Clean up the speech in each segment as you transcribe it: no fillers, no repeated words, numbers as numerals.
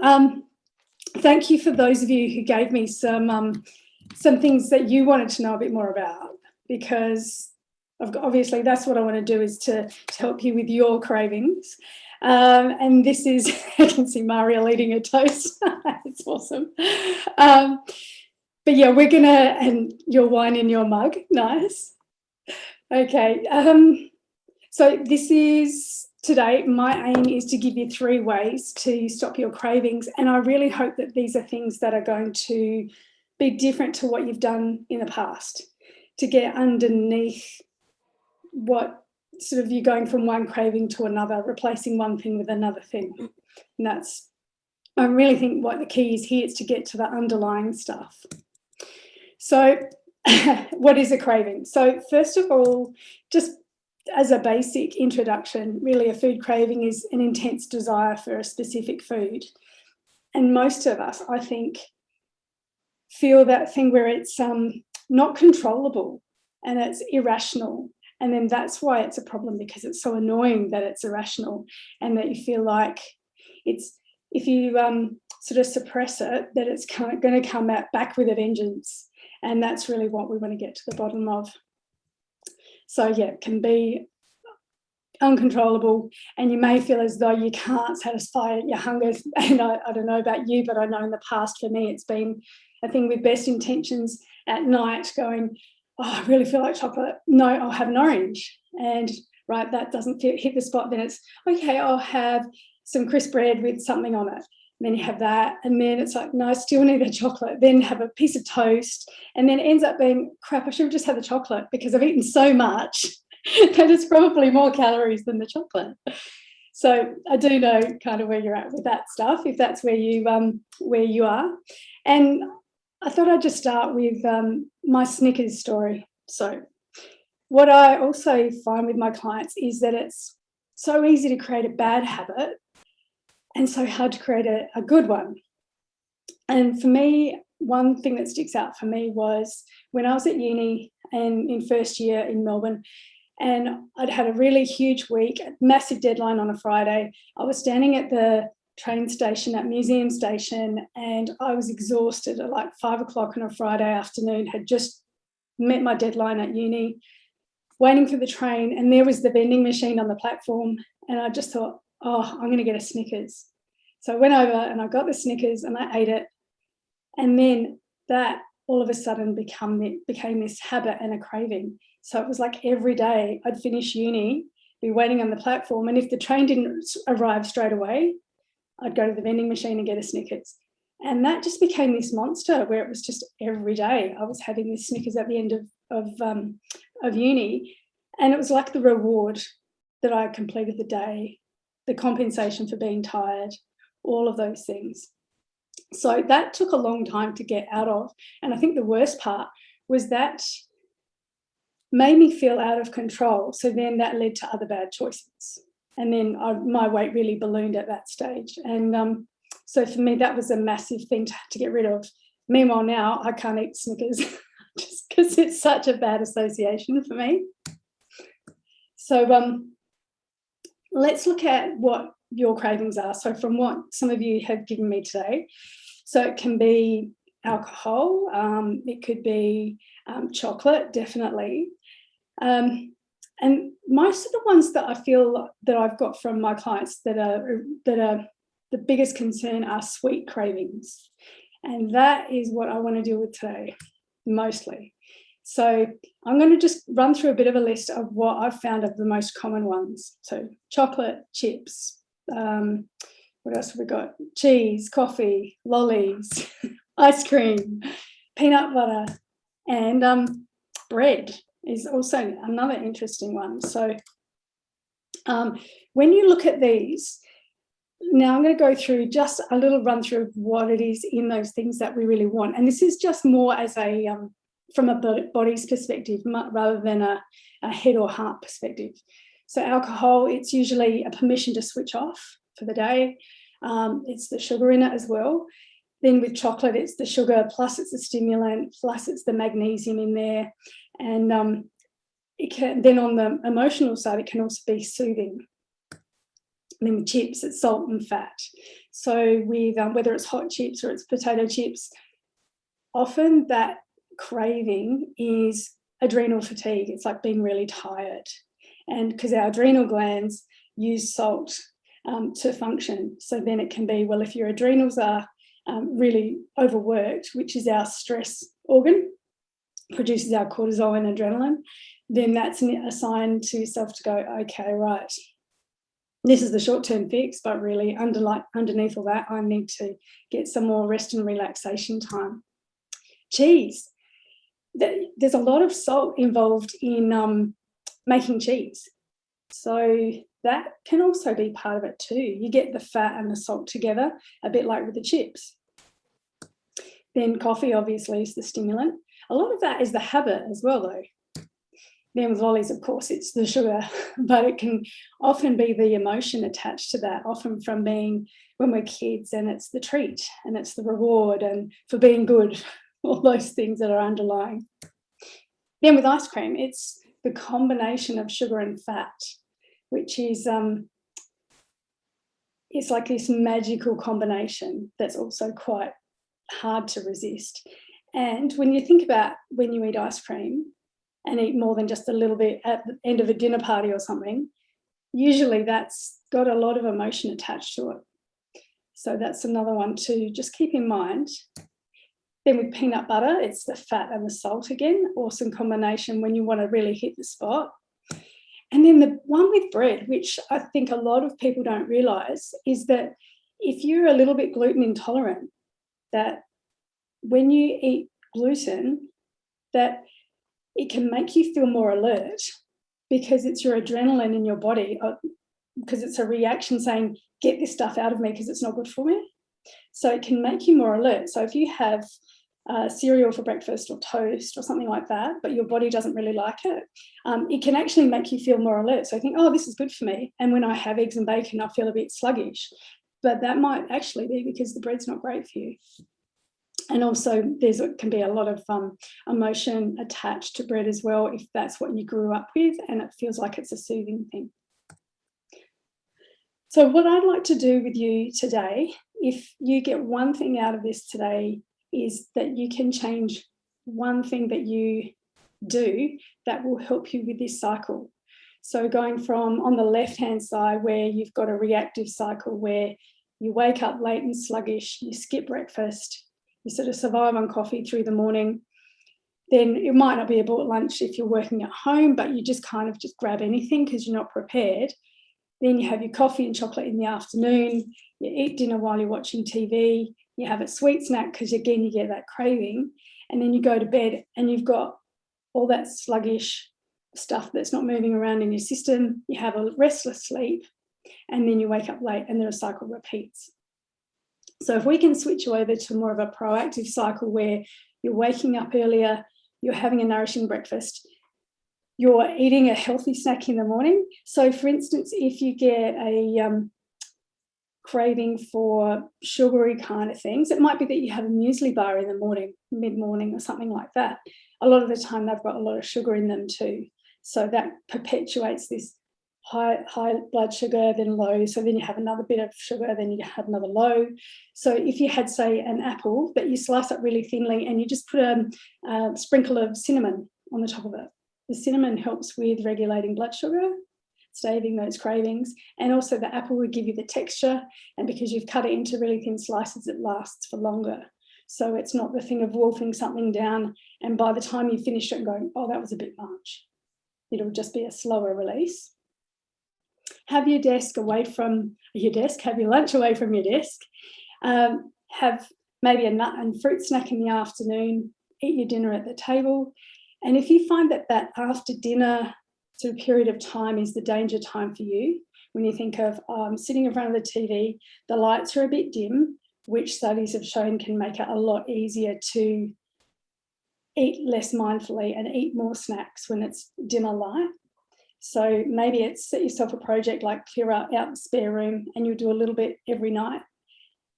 Well, thank you for those of you who gave me some things that you wanted to know a bit more about, because obviously that's what I want to do, is to help you with your cravings. And this is, I can see Mariel eating a toast. It's awesome. But yeah, we're going to, and your wine in your mug, nice. Okay, so this is, today, my aim is to give you 3 ways to stop your cravings, and I really hope that these are things that are going to be different to what you've done in the past, to get underneath what sort of you're going from one craving to another, replacing one thing with another thing. And that's, I really think what the key is here is to get to the underlying stuff. So what is a craving? So first of all, just as a basic introduction, really a food craving is an intense desire for a specific food. And most of us, I think, feel that thing where it's not controllable and it's irrational. And then that's why it's a problem, because it's so annoying that it's irrational, and that you feel like it's, if you sort of suppress it, that it's going to come back with a vengeance. And that's really what we want to get to the bottom of. So yeah, it can be uncontrollable, and you may feel as though you can't satisfy your hunger. And I don't know about you, but I know in the past for me it's been a thing with best intentions at night, going, oh, I really feel like chocolate. No, I'll have an orange. And right, that doesn't hit the spot. Then it's, okay, I'll have some crisp bread with something on it. And then you have that. And then it's like, no, I still need a chocolate. Then have a piece of toast. And then it ends up being, crap, I should have just had the chocolate, because I've eaten so much that it's probably more calories than the chocolate. So I do know kind of where you're at with that stuff, if that's where you are. And I thought I'd just start with my Snickers story. So what I also find with my clients is that it's so easy to create a bad habit and so hard to create a good one. And for me, one thing that sticks out for me was when I was at uni and in first year in Melbourne, and I'd had a really huge week, a massive deadline on a Friday. I was standing at the train station at Museum Station, and I was exhausted at like 5 o'clock on a Friday afternoon, had just met my deadline at uni, waiting for the train, and there was the vending machine on the platform, and I just thought, oh, I'm going to get a Snickers. So I went over and I got the Snickers and I ate it, and then that all of a sudden became this habit and a craving. So it was like every day I'd finish uni, be waiting on the platform, and if the train didn't arrive straight away, I'd go to the vending machine and get a Snickers. And that just became this monster where it was just every day I was having this Snickers at the end of uni. And it was like the reward that I completed the day, the compensation for being tired, all of those things. So that took a long time to get out of. And I think the worst part was that made me feel out of control. So then that led to other bad choices. And then my weight really ballooned at that stage. And so for me, that was a massive thing to get rid of. Meanwhile, now I can't eat Snickers just because it's such a bad association for me. So let's look at what your cravings are. So from what some of you have given me today, so it can be alcohol, it could be chocolate, definitely. And most of the ones that I feel that I've got from my clients that are the biggest concern are sweet cravings. And that is what I want to deal with today, mostly. So I'm going to just run through a bit of a list of what I've found are the most common ones. So chocolate, chips, what else have we got? Cheese, coffee, lollies, ice cream, peanut butter, and bread is also another interesting one. So when you look at these, now I'm going to go through just a little run through of what it is in those things that we really want. And this is just more as a from a body's perspective rather than a head or heart perspective. So alcohol, it's usually a permission to switch off for the day. It's the sugar in it as well. Then with chocolate, it's the sugar, plus it's a stimulant, plus it's the magnesium in there. And it can, then on the emotional side, it can also be soothing. And then with chips, it's salt and fat. So with whether it's hot chips or it's potato chips, often that craving is adrenal fatigue. It's like being really tired. And because our adrenal glands use salt to function. So then it can be, well, if your adrenals are really overworked, which is our stress organ, produces our cortisol and adrenaline, then that's a sign to yourself to go, okay, right, this is the short-term fix, but really underneath all that, I need to get some more rest and relaxation time. Cheese. There's a lot of salt involved in making cheese. So that can also be part of it too. You get the fat and the salt together, a bit like with the chips. Then coffee obviously is the stimulant. A lot of that is the habit as well though. Then with lollies, of course, it's the sugar, but it can often be the emotion attached to that, often from being when we're kids, and it's the treat and it's the reward and for being good, all those things that are underlying. Then with ice cream, it's the combination of sugar and fat, which is it's like this magical combination that's also quite hard to resist. And when you think about when you eat ice cream and eat more than just a little bit at the end of a dinner party or something, usually that's got a lot of emotion attached to it. So that's another one to just keep in mind. Then with peanut butter, it's the fat and the salt again, awesome combination when you want to really hit the spot. And then the one with bread, which I think a lot of people don't realise, is that if you're a little bit gluten intolerant, that when you eat gluten, that it can make you feel more alert because it's your adrenaline in your body, because it's a reaction saying, get this stuff out of me because it's not good for me. So it can make you more alert. So if you have cereal for breakfast or toast or something like that, but your body doesn't really like it, it can actually make you feel more alert. So I think, oh, this is good for me. And when I have eggs and bacon, I feel a bit sluggish. But that might actually be because the bread's not great for you. And also can be a lot of emotion attached to bread as well, if that's what you grew up with and it feels like it's a soothing thing. So what I'd like to do with you today, if you get one thing out of this today, is that you can change one thing that you do that will help you with this cycle. So going from on the left-hand side where you've got a reactive cycle where you wake up late and sluggish, you skip breakfast, you sort of survive on coffee through the morning, then it might not be a bought lunch if you're working at home, but you just kind of just grab anything because you're not prepared. Then you have your coffee and chocolate in the afternoon, you eat dinner while you're watching TV, you have a sweet snack because again you get that craving, and then you go to bed and you've got all that sluggish stuff that's not moving around in your system, you have a restless sleep, and then you wake up late and the cycle repeats. So if we can switch over to more of a proactive cycle where you're waking up earlier, you're having a nourishing breakfast, you're eating a healthy snack in the morning. So for instance, if you get a craving for sugary kind of things, it might be that you have a muesli bar in the morning, mid-morning or something like that. A lot of the time they've got a lot of sugar in them too. So that perpetuates this high blood sugar, then low. So then you have another bit of sugar, then you have another low. So if you had, say, an apple that you slice up really thinly and you just put a sprinkle of cinnamon on the top of it, the cinnamon helps with regulating blood sugar, staving those cravings, and also the apple would give you the texture, and because you've cut it into really thin slices, it lasts for longer. So it's not the thing of wolfing something down and by the time you finish it and going, oh, that was a bit much. It'll just be a slower release. Have your desk away from your desk, have your lunch away from your desk, have maybe a nut and fruit snack in the afternoon, eat your dinner at the table. And if you find that that after dinner sort of period of time is the danger time for you, when you think of sitting in front of the TV, the lights are a bit dim, which studies have shown can make it a lot easier to eat less mindfully and eat more snacks when it's dinner light. So maybe it's set yourself a project like clear out the spare room and you'll do a little bit every night.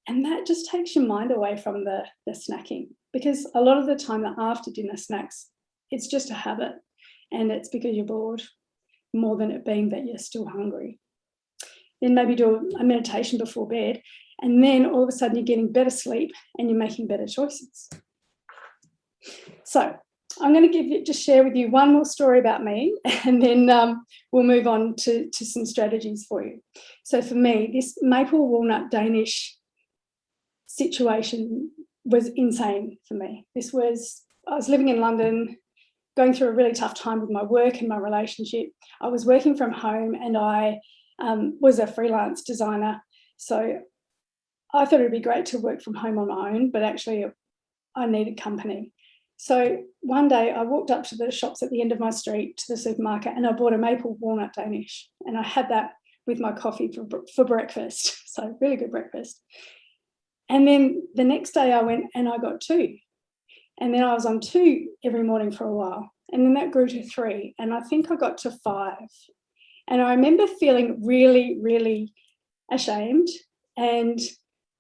And that just takes your mind away from the snacking, because a lot of the time the after dinner snacks, it's just a habit and it's because you're bored more than it being that you're still hungry. then maybe do a meditation before bed, and then all of a sudden you're getting better sleep and you're making better choices. So I'm going to just share with you one more story about me, and then we'll move on to some strategies for you. So for me, this maple walnut Danish situation was insane for me. I was living in London, going through a really tough time with my work and my relationship. I was working from home, and I was a freelance designer. So I thought it'd be great to work from home on my own, but actually I needed company. So one day I walked up to the shops at the end of my street, to the supermarket, and I bought a maple walnut Danish, and I had that with my coffee for breakfast. So really good breakfast. And then the next day I went and I got 2. And then I was on 2 every morning for a while. And then that grew to 3. And I think I got to 5. And I remember feeling really, really ashamed and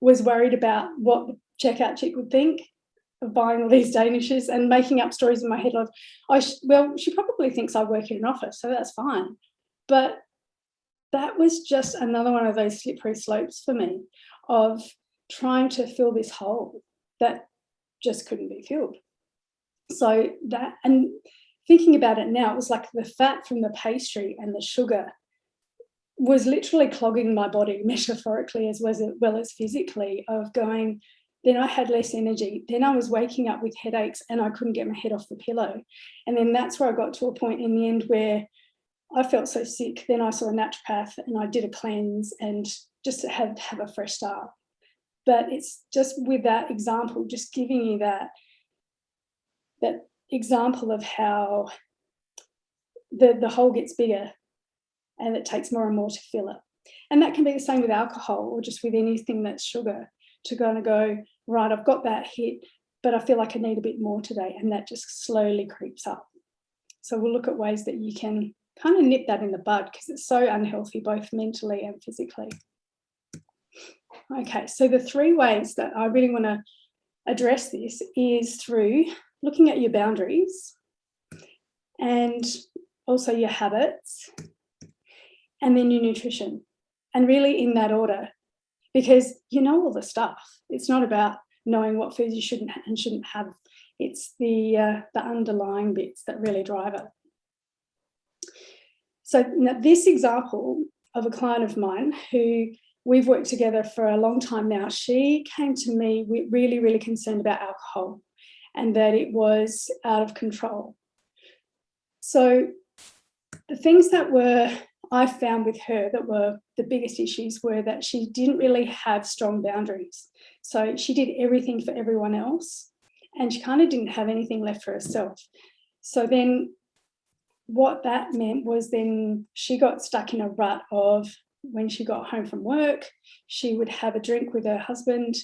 was worried about what the checkout chick would think of buying all these Danishes, and making up stories in my head of, well, she probably thinks I work in an office, so that's fine. But that was just another one of those slippery slopes for me of trying to fill this hole that just couldn't be filled. So that, and thinking about it now, it was like the fat from the pastry and the sugar was literally clogging my body, metaphorically as well as physically, of going, then I had less energy. Then I was waking up with headaches and I couldn't get my head off the pillow. And then that's where I got to a point in the end where I felt so sick. Then I saw a naturopath and I did a cleanse and just had to have a fresh start. But it's just with that example, just giving you that example of how the hole gets bigger and it takes more and more to fill it. And that can be the same with alcohol or just with anything that's sugar, to kind of go, right, I've got that hit, but I feel like I need a bit more today. And that just slowly creeps up. So we'll look at ways that you can kind of nip that in the bud, because it's so unhealthy, both mentally and physically. Okay, so the 3 ways that I really want to address this is through looking at your boundaries and also your habits, and then your nutrition, and really in that order, because you know all the stuff. It's not about knowing what foods you shouldn't and shouldn't have. It's the underlying bits that really drive it. So now, this example of a client of mine who we've worked together for a long time now, she came to me really, really concerned about alcohol and that it was out of control. So the things that I found with her that were the biggest issues were that she didn't really have strong boundaries. So she did everything for everyone else and she kind of didn't have anything left for herself. So then what that meant was then she got stuck in a rut of, when she got home from work, she would have a drink with her husband.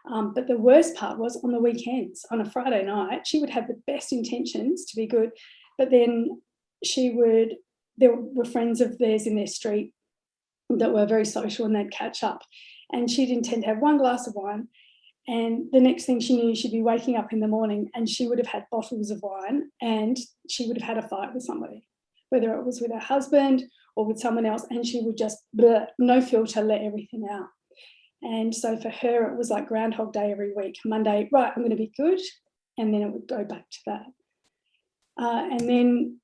But the worst part was on the weekends, on a Friday night, she would have the best intentions to be good, but then there were friends of theirs in their street that were very social and they'd catch up. And she'd intend to have 1 glass of wine. And the next thing she knew, she'd be waking up in the morning and she would have had bottles of wine and she would have had a fight with somebody, whether it was with her husband or with someone else, and she would just, no filter, let everything out. And so for her, it was like Groundhog Day every week. Monday, right, I'm going to be good. And then it would go back to that. And then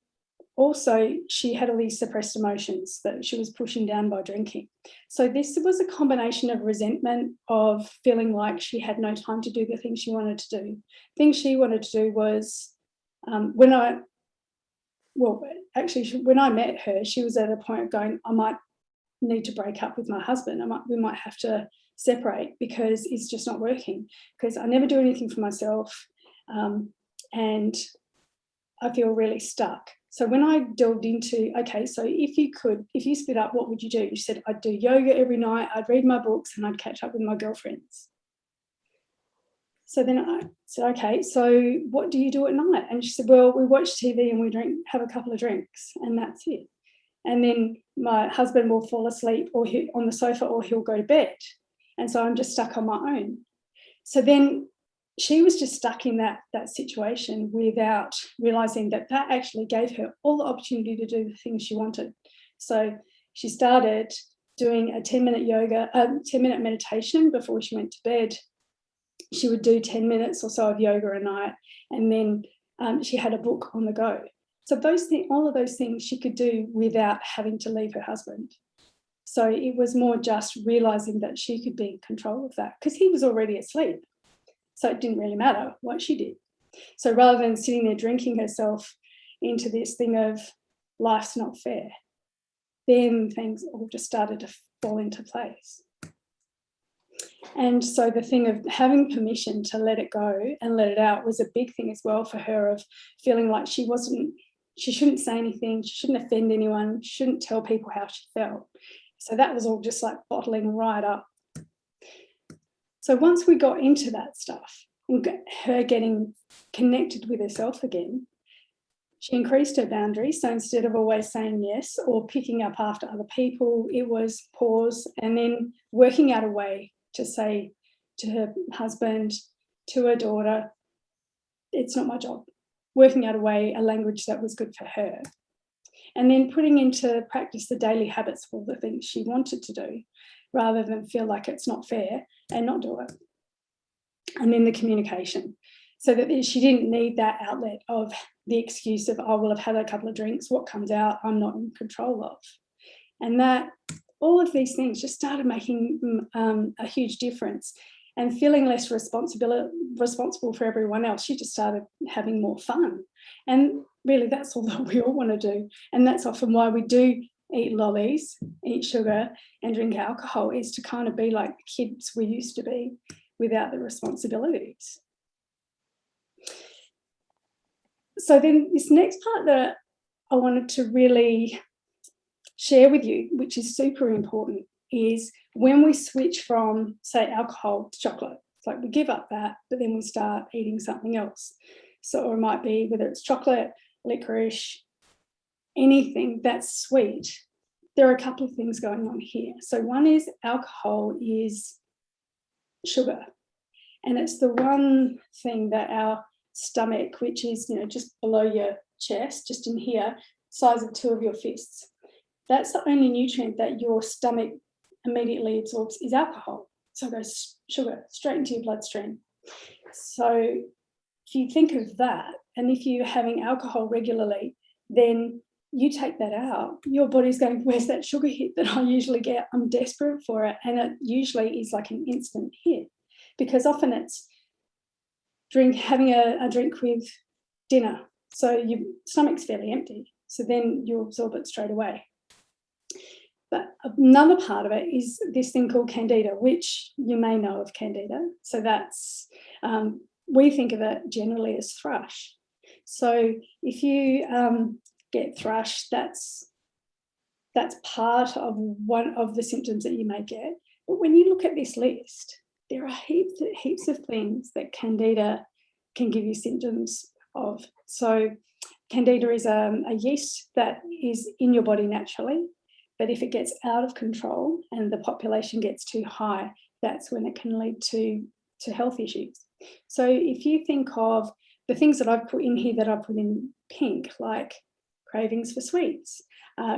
also she had all these suppressed emotions that she was pushing down by drinking. So this was a combination of resentment, of feeling like she had no time to do the things she wanted to do. Things she wanted to do was, when I met her, she was at a point of going, I might need to break up with my husband. We might have to separate because it's just not working, because I never do anything for myself, and I feel really stuck. So when I delved into, okay, so if you split up, what would you do? She said, I'd do yoga every night, I'd read my books, and I'd catch up with my girlfriends. So then I said, okay, so what do you do at night? And she said, well, we watch TV and we have a couple of drinks, and that's it. And then my husband will fall asleep on the sofa, or he'll go to bed. And so I'm just stuck on my own. So then she was just stuck in that situation without realising that actually gave her all the opportunity to do the things she wanted. So she started doing a 10-minute yoga, 10-minute meditation before she went to bed. She would do 10 minutes or so of yoga a night, and then she had a book on the go. So all of those things she could do without having to leave her husband. So it was more just realising that she could be in control of that, because he was already asleep. So it didn't really matter what she did. So rather than sitting there drinking herself into this thing of life's not fair, then things all just started to fall into place. And so the thing of having permission to let it go and let it out was a big thing as well for her, of feeling like she shouldn't say anything, she shouldn't offend anyone, she shouldn't tell people how she felt. So that was all just like bottling right up. So once we got into that stuff, her getting connected with herself again, she increased her boundaries. So instead of always saying yes or picking up after other people, it was pause and then working out a way to say to her husband, to her daughter, it's not my job. Working out a language that was good for her. And then putting into practice the daily habits for the things she wanted to do, rather than feel like it's not fair and not do it. And then the communication, so that she didn't need that outlet of the excuse of, oh, well, I've had a couple of drinks, what comes out I'm not in control of. And that all of these things just started making a huge difference, and feeling less responsible for everyone else. She just started having more fun. And really, that's all that we all want to do. And that's often why we do eat lollies, eat sugar, and drink alcohol, is to kind of be like the kids we used to be without the responsibilities. So then this next part that I wanted to really share with you, which is super important, is when we switch from, say, alcohol to chocolate. It's like we give up that, but then we start eating something else. So, or it might be whether it's chocolate, licorice, anything that's sweet. There are a couple of things going on here. So one is alcohol is sugar, and it's the one thing that our stomach, which is, just below your chest, just in here, size of 2 of your fists, that's the only nutrient that your stomach immediately absorbs is alcohol. So it goes sugar straight into your bloodstream. So if you think of that, and if you're having alcohol regularly, then you take that out, your body's going, where's that sugar hit that I usually get? I'm desperate for it. And it usually is like an instant hit, because often it's having a drink with dinner. So your stomach's fairly empty. So then you absorb it straight away. But another part of it is this thing called candida, which you may know of candida. So that's, we think of it generally as thrush. So if you get thrush, that's part of one of the symptoms that you may get. But when you look at this list, there are heaps of things that candida can give you symptoms of. So candida is a yeast that is in your body naturally, but if it gets out of control and the population gets too high, that's when it can lead to health issues. So if you think of the things that I've put in here that I put in pink, like cravings for sweets,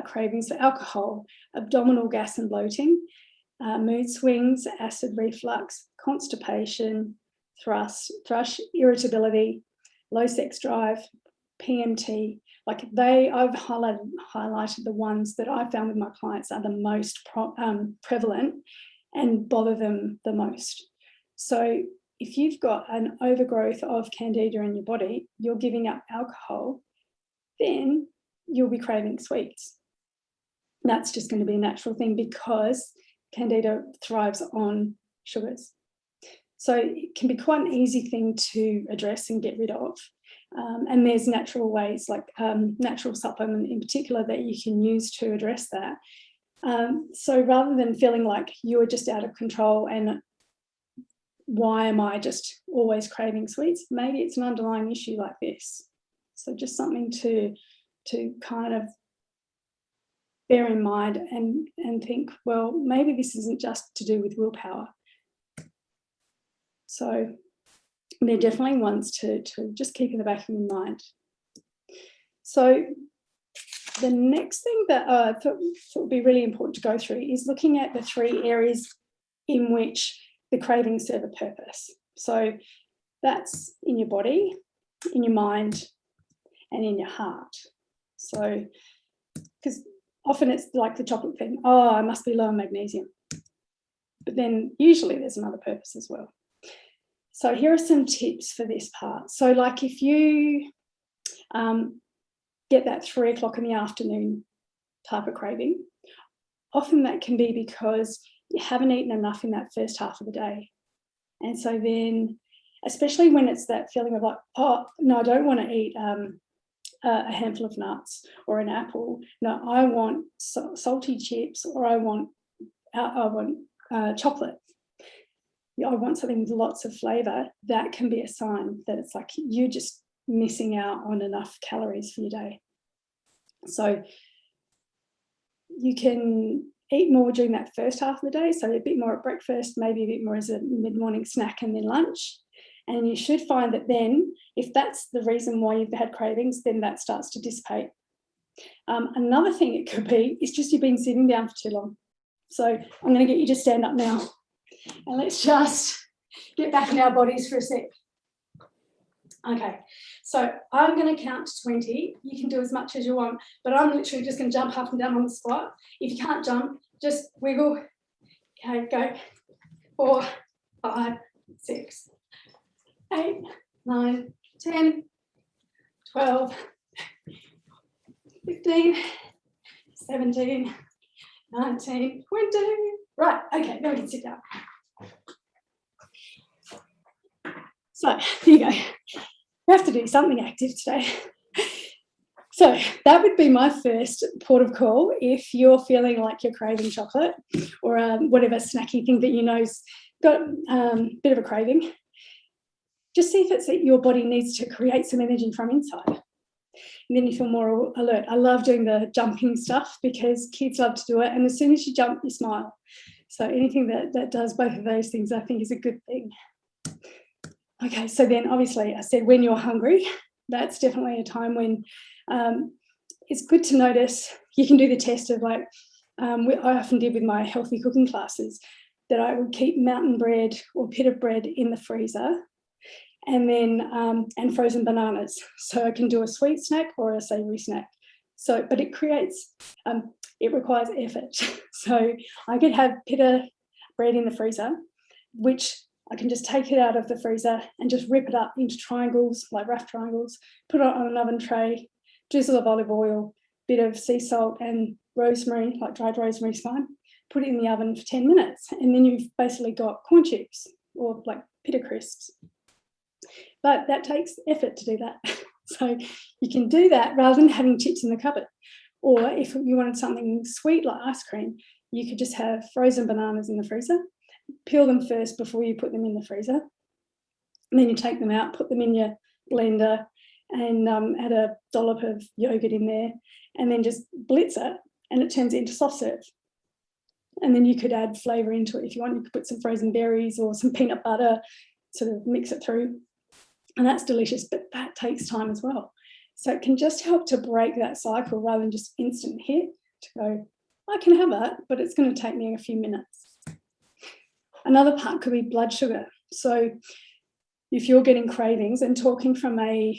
cravings for alcohol, abdominal gas and bloating, mood swings, acid reflux, constipation, thrush, irritability, low sex drive, PMT, like I've highlighted the ones that I found with my clients are the most prevalent and bother them the most. So if you've got an overgrowth of candida in your body, you're giving up alcohol, then you'll be craving sweets. That's just going to be a natural thing, because candida thrives on sugars. So it can be quite an easy thing to address and get rid of. And there's natural ways, like natural supplement in particular, that you can use to address that. So rather than feeling like you're just out of control and why am I just always craving sweets, maybe it's an underlying issue like this. So just something to kind of bear in mind and think, well, maybe this isn't just to do with willpower. So they're definitely ones to just keep in the back of your mind. So the next thing that I thought would be really important to go through is looking at the 3 areas in which the cravings serve a purpose. So that's in your body, in your mind, and in your heart. So, because often it's like the chocolate thing, oh, I must be low in magnesium. But then usually there's another purpose as well. So here are some tips for this part. So like if you get that 3 o'clock in the afternoon type of craving, often that can be because you haven't eaten enough in that first half of the day. And so then, especially when it's that feeling of like, oh, no, I don't want to eat a handful of nuts or an apple. No, I want salty chips, or I want chocolate. I want something with lots of flavour. That can be a sign that it's like you're just missing out on enough calories for your day. So you can eat more during that first half of the day, so a bit more at breakfast, maybe a bit more as a mid-morning snack and then lunch. And you should find that then, if that's the reason why you've had cravings, then that starts to dissipate. Another thing it could be is just you've been sitting down for too long. So I'm going to get you to stand up now. And let's just get back in our bodies for a sec. Okay, so I'm going to count to 20. You can do as much as you want, but I'm literally just going to jump up and down on the spot. If you can't jump, just wiggle. Okay, go. 4, 5, 6, 8, 9, 10, 12, 15, 17, 19, 20. Right, okay, now we can sit down. So, here you go. We have to do something active today. So that would be my first port of call if you're feeling like you're craving chocolate or whatever snacky thing that you know's got a bit of a craving. Just see if it's that your body needs to create some energy from inside. And then you feel more alert. I love doing the jumping stuff because kids love to do it. And as soon as you jump, you smile. So anything that does both of those things, I think, is a good thing. Okay, so then obviously I said when you're hungry, that's definitely a time when it's good to notice. You can do the test of like, I often did with my healthy cooking classes, that I would keep mountain bread or pita bread in the freezer, and then and frozen bananas. So I can do a sweet snack or a savoury snack. So, but it creates, it requires effort. So I could have pita bread in the freezer, which I can just take it out of the freezer and just rip it up into triangles, like rough triangles, put it on an oven tray, drizzle of olive oil, bit of sea salt and rosemary, like dried rosemary is fine, put it in the oven for 10 minutes, and then you've basically got corn chips or like pita crisps. But that takes effort to do that. So you can do that rather than having chips in the cupboard. Or if you wanted something sweet like ice cream, you could just have frozen bananas in the freezer, peel them first before you put them in the freezer. And then you take them out, put them in your blender and add a dollop of yogurt in there and then just blitz it and it turns it into soft serve. And then you could add flavour into it if you want. You could put some frozen berries or some peanut butter, sort of mix it through. And that's delicious, but that takes time as well. So it can just help to break that cycle rather than just instant hit to go, I can have that, but it's going to take me a few minutes. Another part could be blood sugar. So if you're getting cravings and talking from a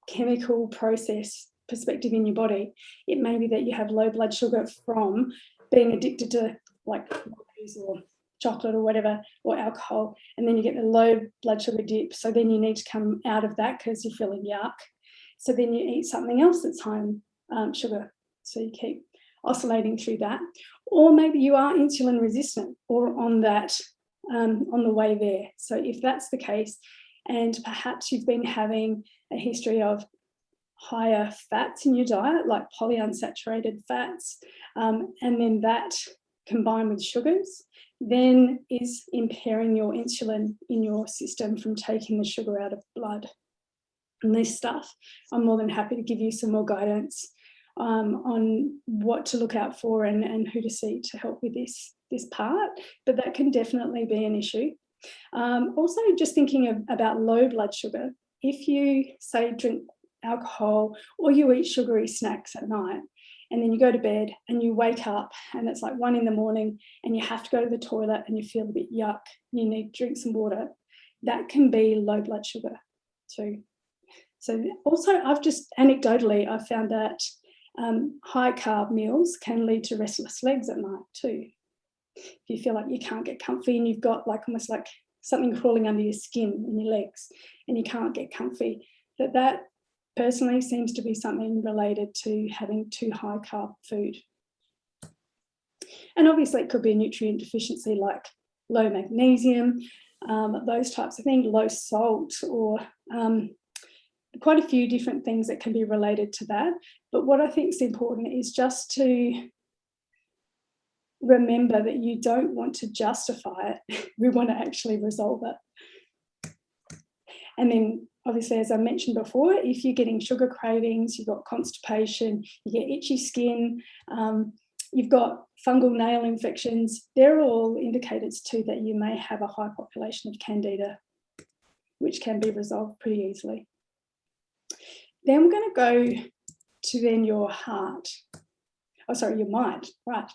chemical process perspective in your body, it may be that you have low blood sugar from being addicted to like coffees or chocolate or whatever, or alcohol, and then you get the low blood sugar dip. So then you need to come out of that because you're feeling yuck. So then you eat something else that's high in sugar. So you keep oscillating through that. Or maybe you are insulin resistant or on that, on the way there. So if that's the case, and perhaps you've been having a history of higher fats in your diet, like polyunsaturated fats, and then that combined with sugars, then is impairing your insulin in your system from taking the sugar out of blood. And this stuff, I'm more than happy to give you some more guidance on what to look out for and who to see to help with this part, but that can definitely be an issue. Also, just thinking about low blood sugar, if you say drink alcohol or you eat sugary snacks at night, and then you go to bed and you wake up and it's like 1 a.m. and you have to go to the toilet and you feel a bit yuck, you need to drink some water, that can be low blood sugar too. So also, I've just anecdotally, I've found that high carb meals can lead to restless legs at night too. If you feel like you can't get comfy and you've got like almost like something crawling under your skin in your legs and you can't get comfy, that personally seems to be something related to having too high carb food. And obviously it could be a nutrient deficiency like low magnesium, those types of things, low salt, or quite a few different things that can be related to that. But what I think is important is just to remember that you don't want to justify it. We want to actually resolve it. And then obviously, as I mentioned before, if you're getting sugar cravings, you've got constipation, you get itchy skin, you've got fungal nail infections, they're all indicators too that you may have a high population of candida, which can be resolved pretty easily. Then we're going to go to then your heart. Oh, sorry, your mind, right.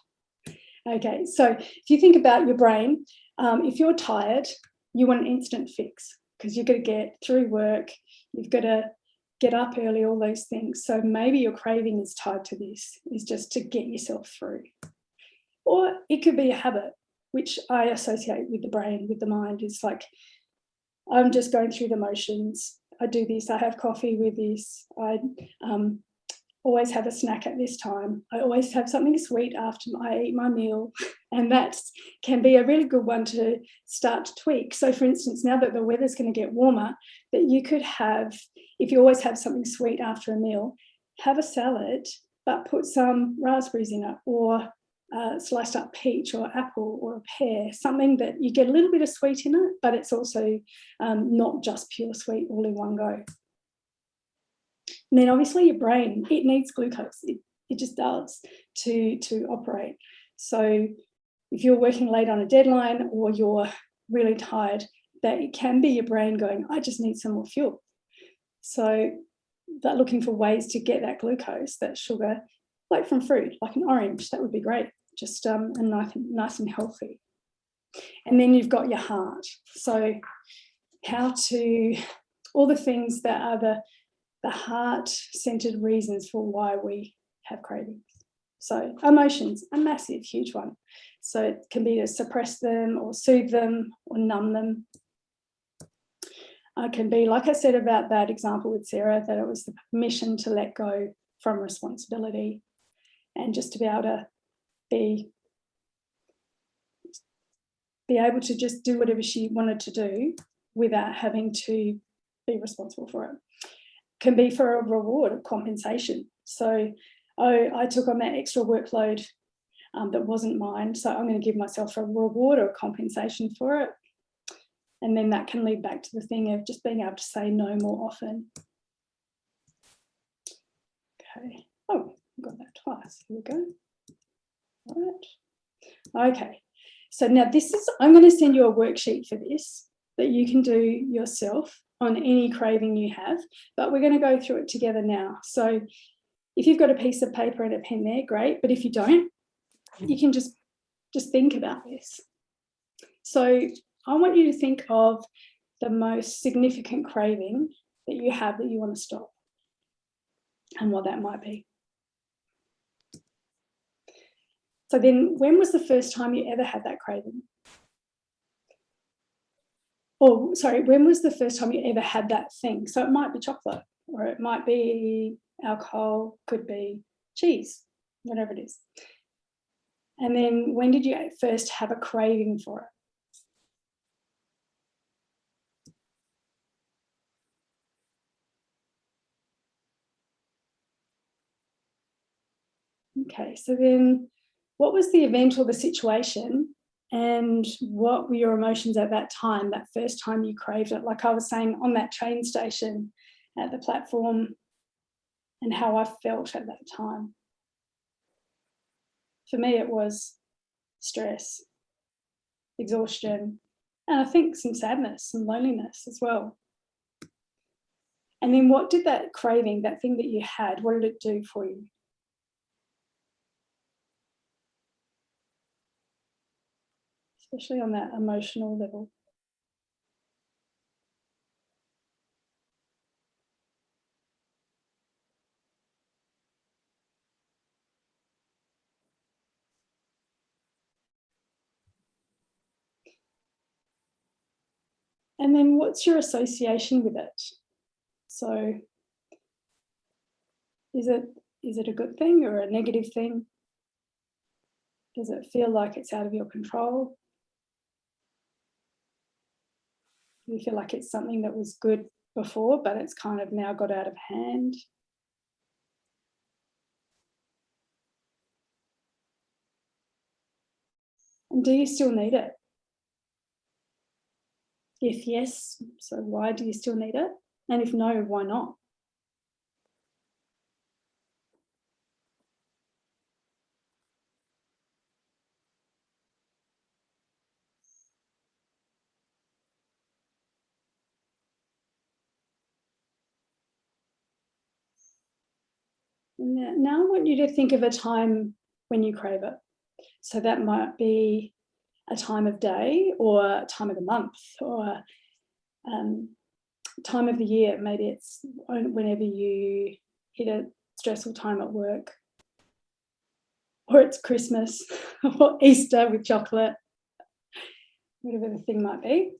Okay, so if you think about your brain, if you're tired, you want an instant fix because you've got to get through work, you've got to get up early, all those things. So maybe your craving is tied to this, is just to get yourself through. Or it could be a habit, which I associate with the brain, with the mind. It's like, I'm just going through the motions. I do this, I have coffee with this, I always have a snack at this time. I always have something sweet after I eat my meal. And that can be a really good one to start to tweak. So for instance, now that the weather's going to get warmer, that you could have, if you always have something sweet after a meal, have a salad, but put some raspberries in it, or sliced up peach or apple or a pear, something that you get a little bit of sweet in it, but it's also not just pure sweet all in one go. And then obviously your brain, it needs glucose. It just does to operate. So if you're working late on a deadline or you're really tired, that it can be your brain going, I just need some more fuel. So that looking for ways to get that glucose, that sugar, like from fruit, like an orange, that would be great. Just nice and healthy. And then you've got your heart. So all the things that are the heart-centered reasons for why we have cravings. So emotions, a massive, huge one. So it can be to suppress them or soothe them or numb them. It can be, like I said about that example with Sarah, that it was the permission to let go from responsibility and just to be able to be able to just do whatever she wanted to do without having to be responsible for it. Can be for a reward of compensation. So I took on that extra workload that wasn't mine, so I'm going to give myself a reward or compensation for it. And then that can lead back to the thing of just being able to say no more often. Okay. Oh, I've got that twice. Here we go. All right. Okay. So now I'm going to send you a worksheet for this that you can do yourself on any craving you have, but we're going to go through it together now. So if you've got a piece of paper and a pen there, great, but if you don't, you can just think about this. So I want you to think of the most significant craving that you have that you want to stop and what that might be. So then when was the first time you ever had that craving? Or sorry, when was the first time you ever had that thing? So it might be chocolate, or it might be alcohol, could be cheese, whatever it is. And then when did you first have a craving for it? Okay, so then what was the event or the situation, and what were your emotions at that time, that first time you craved it? Like I was saying, on that train station, at the platform, and how I felt at that time. For me, it was stress, exhaustion, and I think some sadness and loneliness as well. And then what did that craving, that thing that you had, what did it do for you? especially on that emotional level. And then what's your association with it? So is it a good thing or a negative thing? Does it feel like it's out of your control? Do you feel like it's something that was good before, but it's kind of now got out of hand? And do you still need it? If yes, so why do you still need it? And if no, why not? Now I want you to think of a time when you crave it. So that might be a time of day or a time of the month or time of the year. Maybe it's whenever you hit a stressful time at work, or it's Christmas or Easter with chocolate, whatever the thing might be.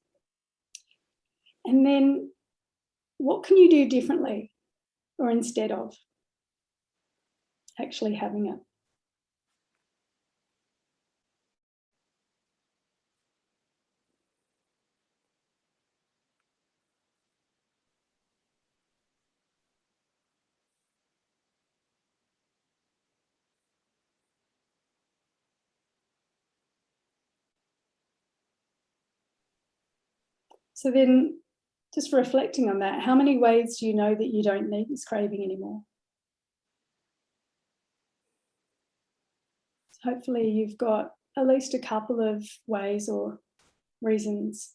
And then what can you do differently or instead of actually having it? So then just reflecting on that, how many ways do you know that you don't need this craving anymore? So hopefully you've got at least a couple of ways or reasons.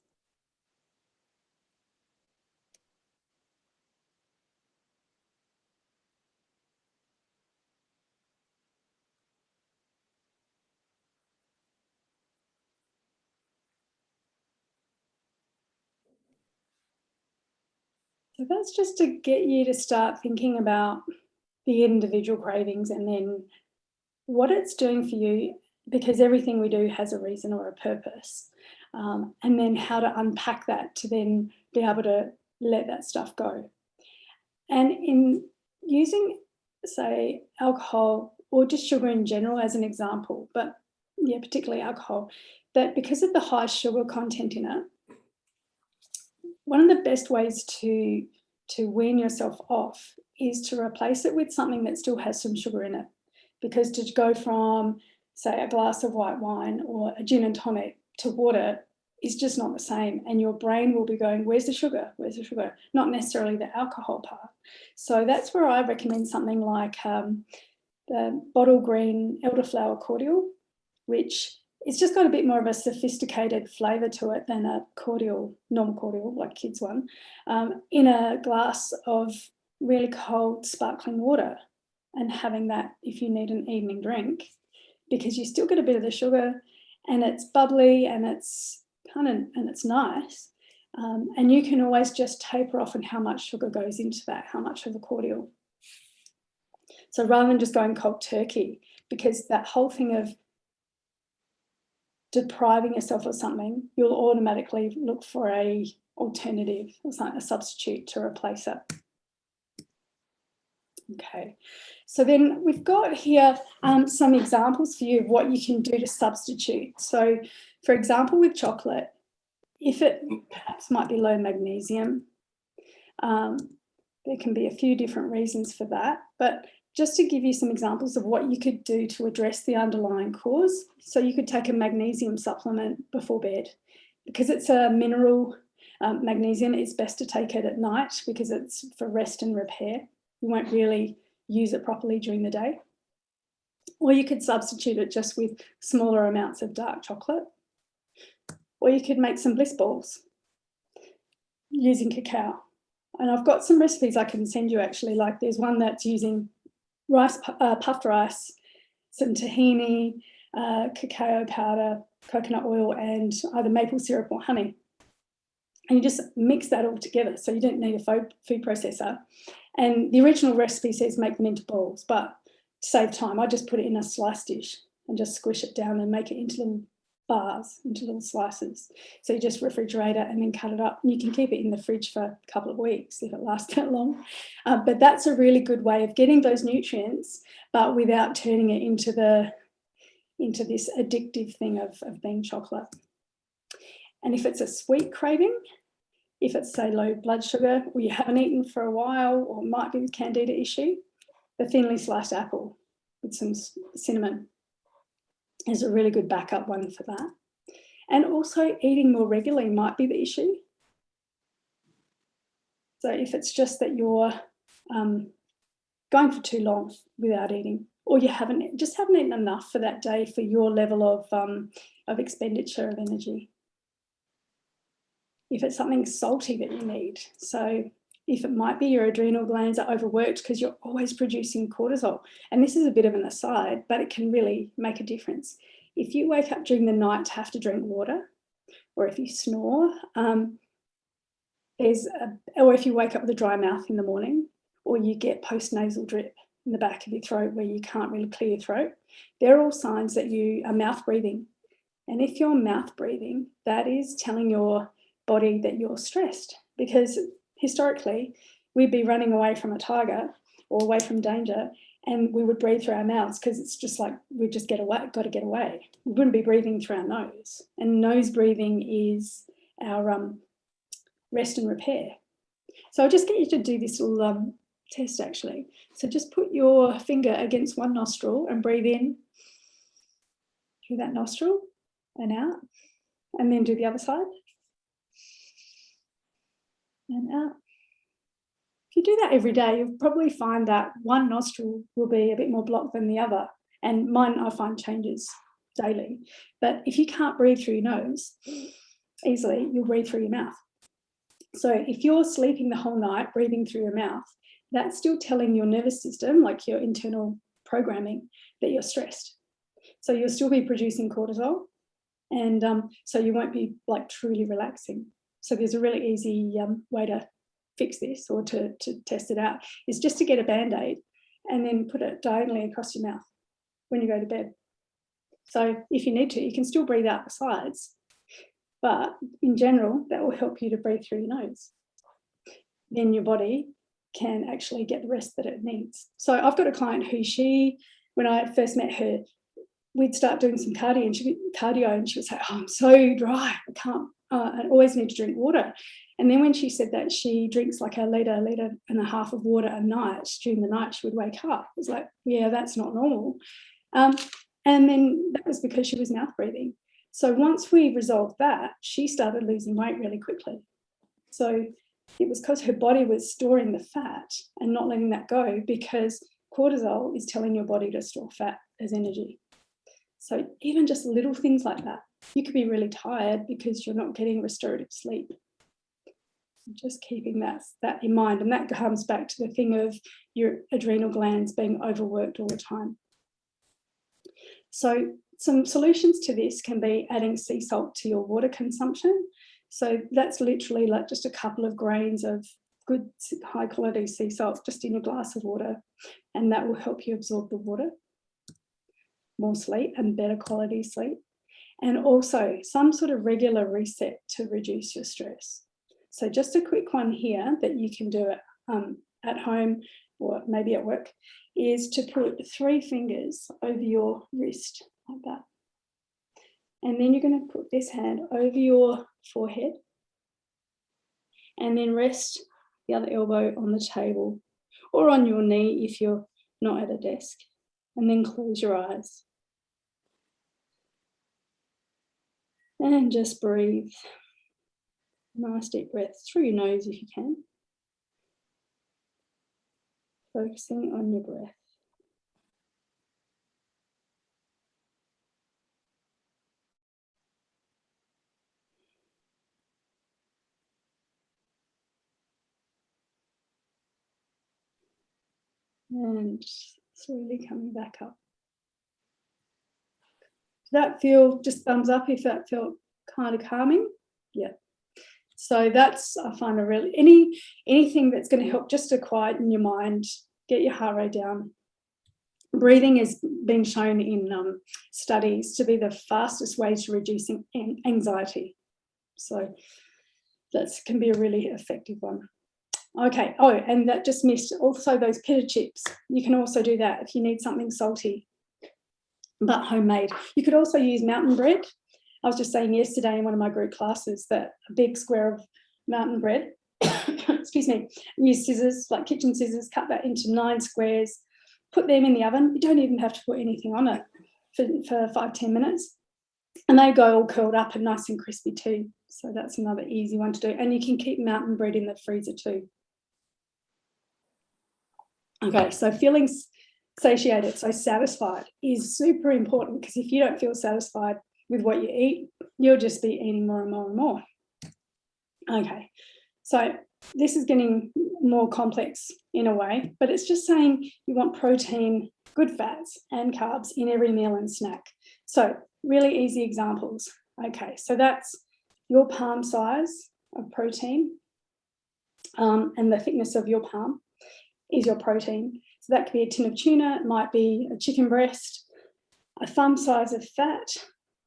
So that's just to get you to start thinking about the individual cravings and then what it's doing for you, because everything we do has a reason or a purpose. And then how to unpack that to then be able to let that stuff go. And in using, say, alcohol or just sugar in general as an example, but yeah, particularly alcohol, that because of the high sugar content in it, one of the best ways to wean yourself off is to replace it with something that still has some sugar in it. Because to go from, say, a glass of white wine or a gin and tonic to water is just not the same. And your brain will be going, where's the sugar? Where's the sugar? Not necessarily the alcohol part. So that's where I recommend something like the bottle green elderflower cordial, which it's just got a bit more of a sophisticated flavour to it than a cordial, normal cordial, like kids one, in a glass of really cold sparkling water, and having that if you need an evening drink, because you still get a bit of the sugar and it's bubbly and it's nice. And you can always just taper off on how much sugar goes into that, how much of a cordial. So rather than just going cold turkey, because that whole thing of depriving yourself of something, you'll automatically look for a alternative or something, a substitute to replace it. Okay, so then we've got here some examples for you of what you can do to substitute. So for example, with chocolate, if it perhaps might be low magnesium, there can be a few different reasons for that, but just to give you some examples of what you could do to address the underlying cause. So you could take a magnesium supplement before bed. Because it's a mineral, magnesium, it's best to take it at night because it's for rest and repair. You won't really use it properly during the day. Or you could substitute it just with smaller amounts of dark chocolate. Or you could make some bliss balls using cacao. And I've got some recipes I can send you actually, like there's one that's using rice, puffed rice, some tahini, cacao powder, coconut oil and either maple syrup or honey. And you just mix that all together. So you don't need a food processor. And the original recipe says make them into balls, but to save time, I just put it in a slice dish and just squish it down and make it into little bars, into little slices. So you just refrigerate it and then cut it up. And you can keep it in the fridge for a couple of weeks if it lasts that long. But that's a really good way of getting those nutrients, but without turning it into this addictive thing of being chocolate. And if it's a sweet craving, if it's, say, low blood sugar, or you haven't eaten for a while, or it might be a candida issue, the thinly sliced apple with some cinnamon is a really good backup one for that. And also eating more regularly might be the issue. So if it's just that you're going for too long without eating, or you haven't eaten enough for that day for your level of expenditure of energy. If it's something salty that you need, so if it might be your adrenal glands are overworked because you're always producing cortisol, and this is a bit of an aside, but it can really make a difference. If you wake up during the night to have to drink water, or if you snore, or if you wake up with a dry mouth in the morning, or you get post-nasal drip in the back of your throat where you can't really clear your throat, they're all signs that you are mouth breathing. And if you're mouth breathing, that is telling your body that you're stressed, because historically we'd be running away from a tiger or away from danger and we would breathe through our mouths because it's just like we just got to get away. We wouldn't be breathing through our nose, and nose breathing is our rest and repair. So I'll just get you to do this little test actually. So just put your finger against one nostril and breathe in through that nostril and out, and then do the other side. And out. If you do that every day, you'll probably find that one nostril will be a bit more blocked than the other. And mine, I find, changes daily. But if you can't breathe through your nose easily, you'll breathe through your mouth. So if you're sleeping the whole night, breathing through your mouth, that's still telling your nervous system, like your internal programming, that you're stressed. So you'll still be producing cortisol. And so you won't be like truly relaxing. So there's a really easy way to fix this, or to test it out, is just to get a Band-Aid and then put it diagonally across your mouth when you go to bed. So if you need to, you can still breathe out the sides, but in general, that will help you to breathe through your nose. Then your body can actually get the rest that it needs. So I've got a client who when I first met her, we'd start doing some cardio and she would say, oh, I'm so dry, I can't, I always need to drink water. And then when she said that she drinks like a liter and a half of water a night, during the night she would wake up. It was like, yeah, that's not normal. And then that was because she was mouth breathing. So once we resolved that, she started losing weight really quickly. So it was because her body was storing the fat and not letting that go, because cortisol is telling your body to store fat as energy. So even just little things like that. You could be really tired because you're not getting restorative sleep. Just keeping that in mind. And that comes back to the thing of your adrenal glands being overworked all the time. So some solutions to this can be adding sea salt to your water consumption. So that's literally like just a couple of grains of good high quality sea salt just in a glass of water, and that will help you absorb the water. More sleep and better quality sleep, and also some sort of regular reset to reduce your stress. So just a quick one here that you can do at home or maybe at work is to put 3 fingers over your wrist like that. And then you're going to put this hand over your forehead and then rest the other elbow on the table or on your knee if you're not at a desk, and then close your eyes. And just breathe. Nice deep breath through your nose if you can. Focusing on your breath. And slowly coming back up. that feel, just thumbs up if that felt kind of calming. Yeah. So that's, I find, a really, anything that's going to help just to quieten your mind, get your heart rate down. Breathing has been shown in studies to be the fastest way to reducing anxiety. So that can be a really effective one. Okay. Oh, and that just missed also those pita chips. You can also do that if you need something salty but homemade. You could also use mountain bread. I was just saying yesterday in one of my group classes that a big square of mountain bread, excuse me, use scissors, like kitchen scissors, cut that into 9 squares, put them in the oven. You don't even have to put anything on it for 5-10 minutes. And they go all curled up and nice and crispy too. So that's another easy one to do. And you can keep mountain bread in the freezer too. Okay, so feeling satiated, so satisfied, is super important, because if you don't feel satisfied with what you eat, you'll just be eating more and more and more. Okay, so this is getting more complex in a way, but it's just saying you want protein, good fats and carbs in every meal and snack. So really easy examples. Okay, so that's your palm size of protein, and the thickness of your palm is your protein. So that could be a tin of tuna, it might be a chicken breast. A thumb size of fat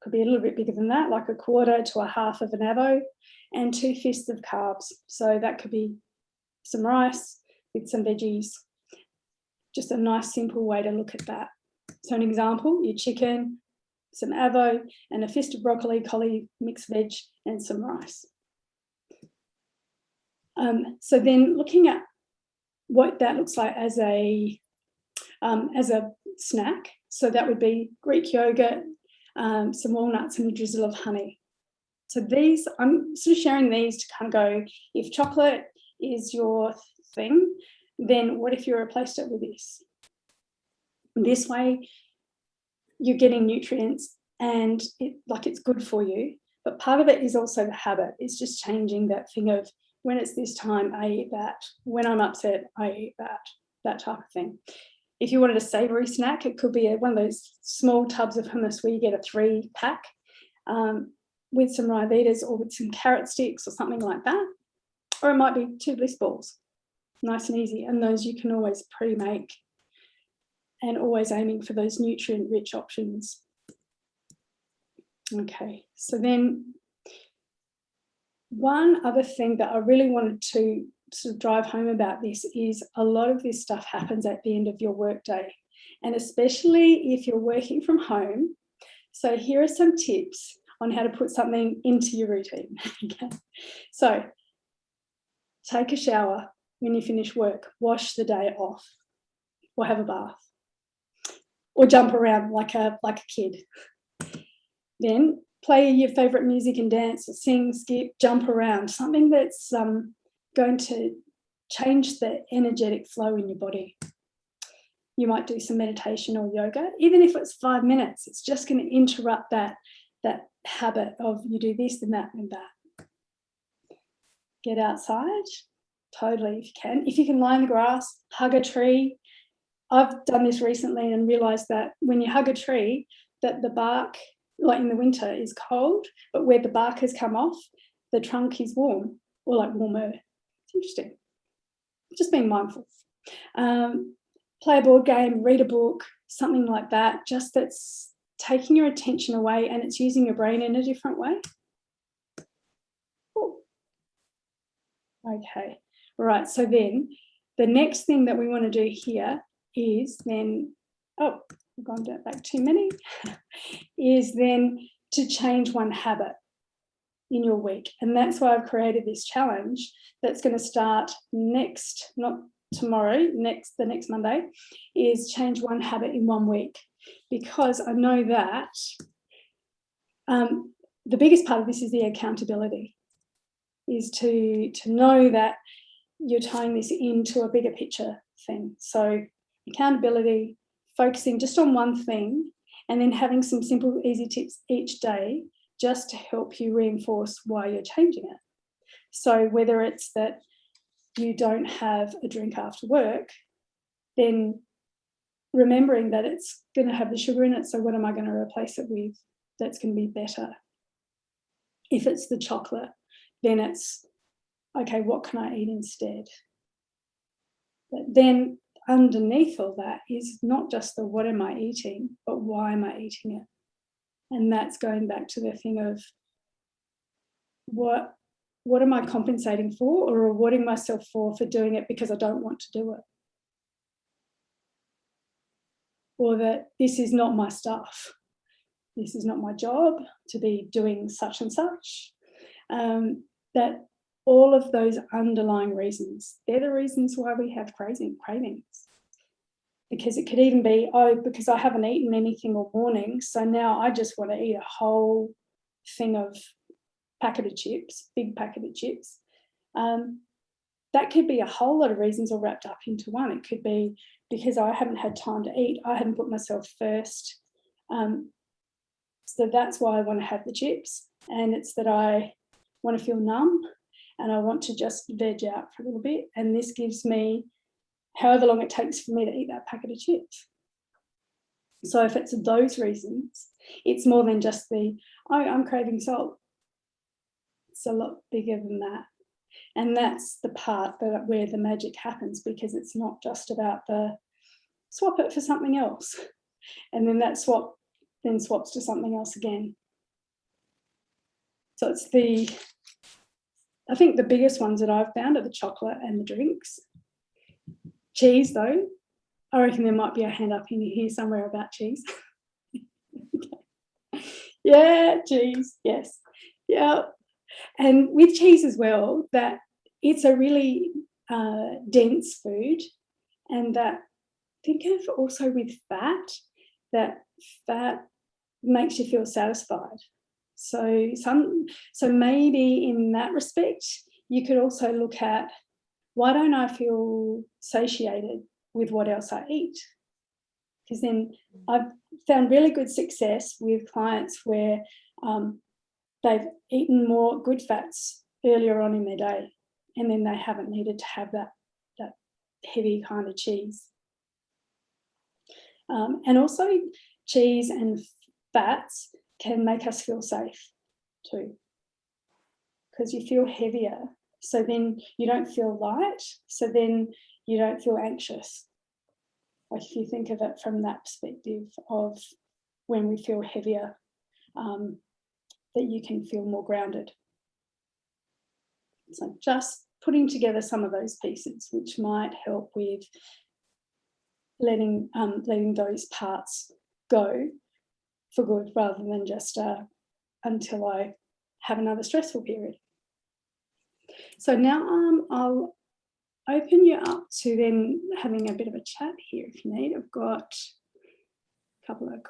could be a little bit bigger than that, like 1/4 to 1/2 of an avo, and 2 fists of carbs. So that could be some rice with some veggies. Just a nice simple way to look at that. So an example, your chicken, some avo, and a fist of broccoli, cauli, mixed veg, and some rice. So then looking at what that looks like as a snack, so that would be Greek yogurt, some walnuts, and a drizzle of honey. So these, I'm sort of sharing these to kind of go, if chocolate is your thing, then what if you replaced it with this? This way you're getting nutrients and it's good for you, but part of it is also the habit. It's just changing that thing of, when it's this time, I eat that. When I'm upset, I eat that type of thing. If you wanted a savoury snack, it could be one of those small tubs of hummus where you get a 3-pack with some rye vitas or with some carrot sticks or something like that. Or it might be 2 bliss balls, nice and easy. And those you can always pre-make, and always aiming for those nutrient-rich options. Okay, so then one other thing that I really wanted to sort of drive home about this is a lot of this stuff happens at the end of your workday, and especially if you're working from home. So here are some tips on how to put something into your routine. Okay. So take a shower when you finish work, wash the day off, or have a bath, or jump around like a kid. Then play your favourite music and dance, or sing, skip, jump around, something that's going to change the energetic flow in your body. You might do some meditation or yoga, even if it's 5 minutes. It's just going to interrupt that habit of you do this and that and that. Get outside, totally, if you can. If you can lie in the grass, hug a tree. I've done this recently and realised that when you hug a tree, that the bark, like in the winter, is cold, but where the bark has come off, the trunk is warm, or like warmer. It's interesting. Just being mindful. Play a board game, read a book, something like that, just that's taking your attention away and it's using your brain in a different way. Ooh. Okay, right, so then the next thing that we want to do here is then, oh, I've gone back too many, is then to change one habit in your week. And that's why I've created this challenge that's going to start next, not tomorrow, the next Monday, is change one habit in 1 week. Because I know that the biggest part of this is the accountability, is to know that you're tying this into a bigger picture thing. So accountability, focusing just on one thing, and then having some simple, easy tips each day just to help you reinforce why you're changing it. So whether it's that you don't have a drink after work, then remembering that it's going to have the sugar in it, so what am I going to replace it with? that's going to be better. If it's the chocolate, then it's, okay, what can I eat instead? But then underneath all that is not just the what am I eating, but why am I eating it? And that's going back to the thing of what am I compensating for or rewarding myself for doing it because I don't want to do it? Or that this is not my stuff. This is not my job to be doing such and such. That all of those underlying reasons, they're the reasons why we have cravings. Because it could even be, because I haven't eaten anything all morning, so now I just want to eat a whole thing of packet of chips, big packet of chips. That could be a whole lot of reasons all wrapped up into one. It could be because I haven't had time to eat, I haven't put myself first. So that's why I want to have the chips. And it's that I want to feel numb and I want to just veg out for a little bit. And this gives me however long it takes for me to eat that packet of chips. So if it's those reasons, it's more than just I'm craving salt. It's a lot bigger than that. And that's the part where the magic happens, because it's not just about the swap it for something else. And then that swap then swaps to something else again. So it's I think the biggest ones that I've found are the chocolate and the drinks. Cheese, though, I reckon there might be a hand up in here somewhere about cheese. Yeah, cheese, yes. Yeah. And with cheese as well, that it's a really dense food, and that think of also with fat, that fat makes you feel satisfied. So maybe in that respect, you could also look at, why don't I feel satiated with what else I eat? Because then I've found really good success with clients where they've eaten more good fats earlier on in their day, and then they haven't needed to have that heavy kind of cheese. And also cheese and fats can make us feel safe too, because you feel heavier. So then you don't feel light. So then you don't feel anxious. Like if you think of it from that perspective of when we feel heavier, that you can feel more grounded. So just putting together some of those pieces, which might help with letting those parts go for good, rather than just until I have another stressful period. So now I'll open you up to then having a bit of a chat here if you need. I've got a couple of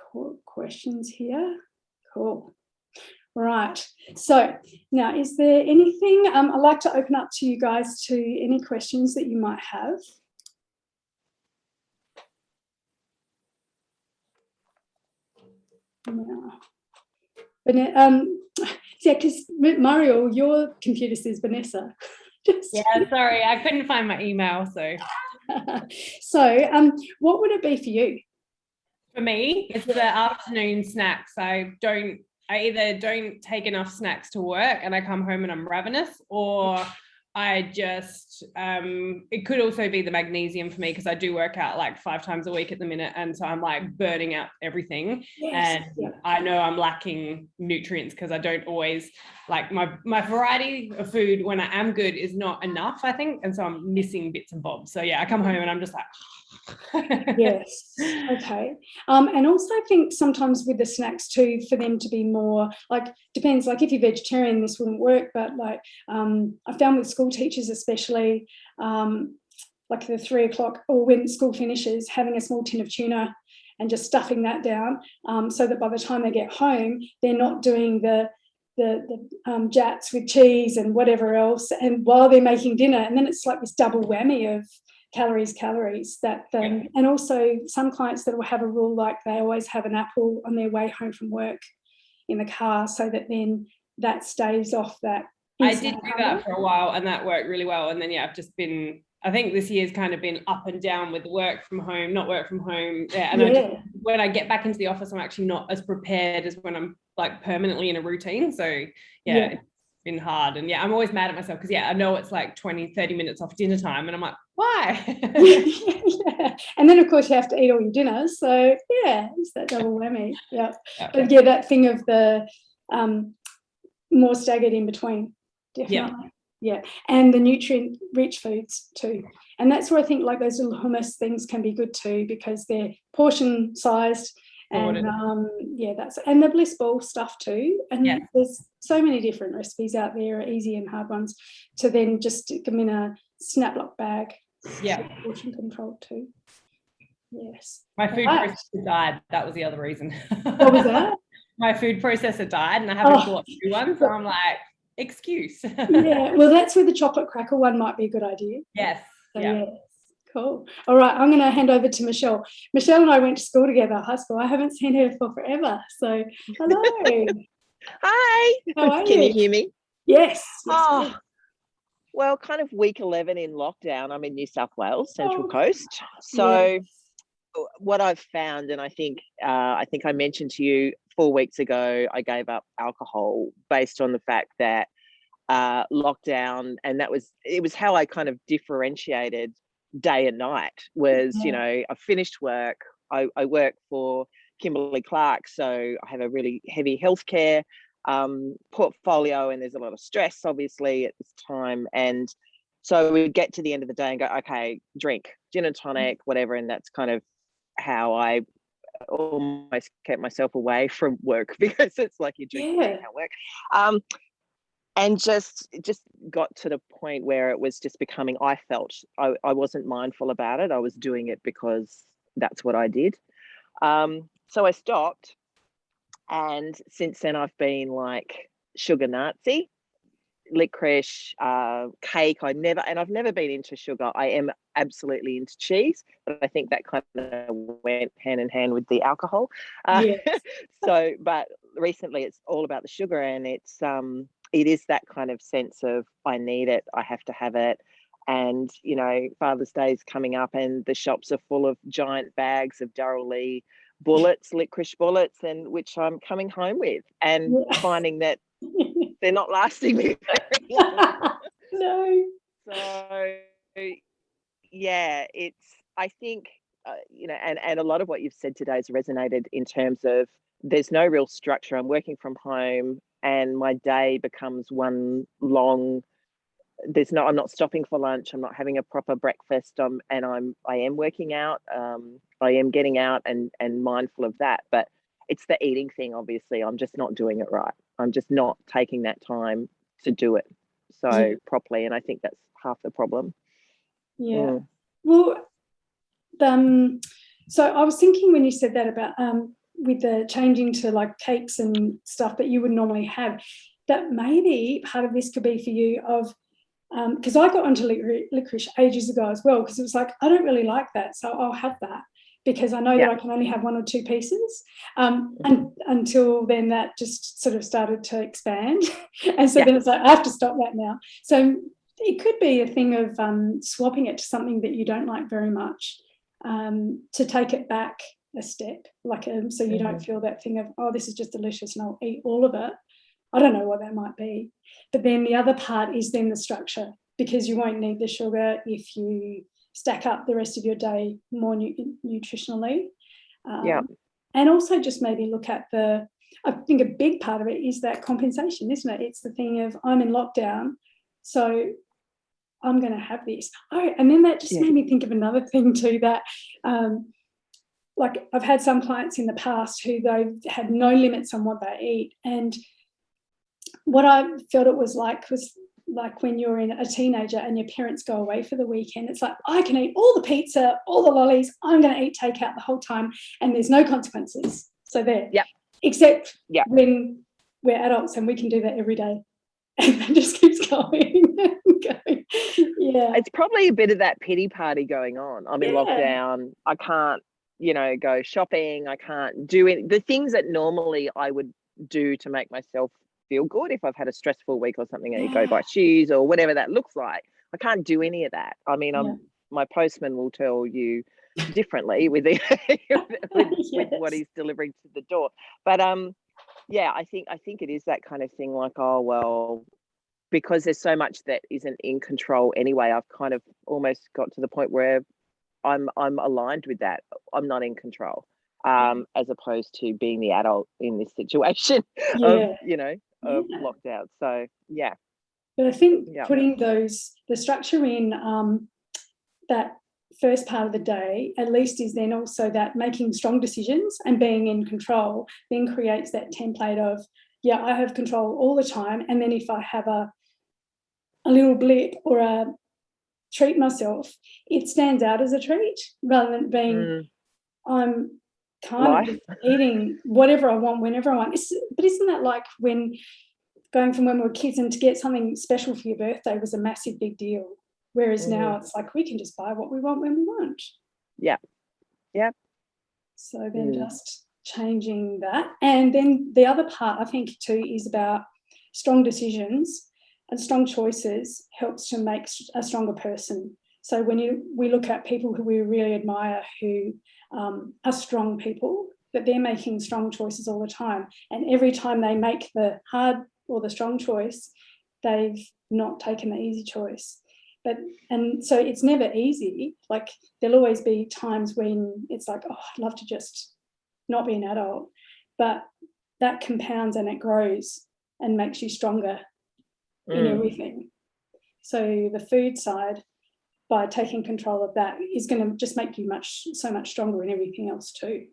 questions here. Cool. Right. So now, is there anything I'd like to open up to you guys to any questions that you might have? Yeah. But yeah, because Mario, your computer says Vanessa. Yeah, sorry, I couldn't find my email. So what would it be for you? For me, it's the afternoon snacks. I either don't take enough snacks to work and I come home and I'm ravenous, or I just it could also be the magnesium for me, because I do work out like 5 times a week at the minute, and so I'm like burning out everything. Yes. And I know I'm lacking nutrients because I don't always, like, my variety of food when I am good is not enough, I think, and so I'm missing bits and bobs. So yeah, I come home and I'm just like yes. Okay. And also I think sometimes with the snacks too, for them to be more, like, depends, like if you're vegetarian this wouldn't work, but like I found with school teachers especially, like the 3 o'clock or when school finishes, having a small tin of tuna and just stuffing that down, so that by the time they get home they're not doing the jats with cheese and whatever else, and while they're making dinner, and then it's like this double whammy of calories that and also some clients that will have a rule like they always have an apple on their way home from work in the car, so that then that staves off that. I did do that for a while and that worked really well, and then I've just been, I think this year's kind of been up and down with work from home, not work from home, and I just when I get back into the office, I'm actually not as prepared as when I'm like permanently in a routine. So yeah. It's been hard. And yeah, I'm always mad at myself because I know it's like 20, 30 minutes off dinner time. And I'm like, why? Yeah. And then of course you have to eat all your dinner. So yeah, it's that double whammy. Yeah. But yeah, that thing of the more staggered in between. Definitely. Yeah. And the nutrient rich foods too. And that's where I think like those little hummus things can be good too, because they're portion sized. And and the bliss ball stuff too. And there's so many different recipes out there, easy and hard ones, to then just stick them in a snap lock bag. Yeah. Portion control too. Yes. My food processor died. That was the other reason. What was that? My food processor died and I haven't bought a new one. So I'm like, excuse. Yeah. Well, that's where the chocolate cracker one might be a good idea. Yes. So, yes. Cool. All right. I'm going to hand over to Michelle. Michelle and I went to school together, high school. I haven't seen her for forever. So hello. Hi. How are Can you hear me? Yes. Oh, well, kind of week 11 in lockdown. I'm in New South Wales, Central Coast. So what I've found, and I think I mentioned to you 4 weeks ago, I gave up alcohol based on the fact that lockdown, and it was how I kind of differentiated day and night was, I finished work. I work for Kimberly Clark, so I have a really heavy healthcare portfolio, and there's a lot of stress obviously at this time. And so we get to the end of the day and go, okay, drink gin and tonic, whatever. And that's kind of how I almost kept myself away from work, because it's like you're drinking at work. And just got to the point where it was just becoming, I felt I wasn't mindful about it. I was doing it because that's what I did. So I stopped. And since then I've been like sugar Nazi, licorice, cake. I've never been into sugar. I am absolutely into cheese, but I think that kind of went hand in hand with the alcohol. So, but recently it's all about the sugar, and it is that kind of sense of I need it, I have to have it. And Father's Day is coming up, and the shops are full of giant bags of Darrell Lea bullets, licorice bullets, and which I'm coming home with and finding that they're not lasting me very long. No. So yeah, I think and a lot of what you've said today has resonated in terms of there's no real structure. I'm working from home and my day becomes one long, I'm not stopping for lunch, I'm not having a proper breakfast, I am working out, I am getting out and mindful of that. But it's the eating thing, obviously. I'm just not doing it right. I'm just not taking that time to do it properly, and I think that's half the problem. Well, so I was thinking when you said that about with the changing to like cakes and stuff that you would normally have, that maybe part of this could be for you of because I got onto licorice ages ago as well, because it was like, I don't really like that, so I'll have that because I know that I can only have 1 or 2 pieces. And until then, that just sort of started to expand. And so then it's like, I have to stop that now. So it could be a thing of swapping it to something that you don't like very much, to take it back a step, like so you don't feel that thing of, oh, this is just delicious and I'll eat all of it. I don't know what that might be. But then the other part is then the structure, because you won't need the sugar if you stack up the rest of your day more nutritionally. And also just maybe look at I think a big part of it is that compensation, isn't it? It's the thing of, I'm in lockdown, so I'm going to have this. Oh, and then that just made me think of another thing too, that like I've had some clients in the past who they've had no limits on what they eat. And what I felt it was like when you're a teenager and your parents go away for the weekend, it's like, I can eat all the pizza, all the lollies, I'm going to eat takeout the whole time, and there's no consequences. So there. Except when we're adults and we can do that every day. And that just keeps going and going. It's probably a bit of that pity party going on. I'm in lockdown. I can't, go shopping. I can't do the things that normally I would do to make myself feel good if I've had a stressful week or something. I go buy shoes or whatever that looks like. I can't do any of that. I mean, my postman will tell you differently with what he's delivering to the door. But yeah, I think it is that kind of thing, like, oh well, because there's so much that isn't in control anyway. I've kind of almost got to the point where I'm aligned with that. I'm not in control, as opposed to being the adult in this situation of lockdown. So yeah. But I think putting the structure in that first part of the day, at least, is then also that making strong decisions and being in control then creates that template of, I have control all the time. And then if I have a little blip or treat myself, it stands out as a treat rather than being I'm kind of eating whatever I want whenever I want. But isn't that like going from when we were kids, and to get something special for your birthday was a massive big deal, whereas now it's like we can just buy what we want when we want. So then just changing that. And then the other part, I think, too, is about strong decisions and strong choices helps to make a stronger person. So when we look at people who we really admire who are strong people, that they're making strong choices all the time. And every time they make the hard or the strong choice, they've not taken the easy choice. And so it's never easy. Like, there'll always be times when it's like, oh, I'd love to just not be an adult. But that compounds and it grows and makes you stronger in everything. So the food side, by taking control of that, is going to just make you so much stronger in everything else too.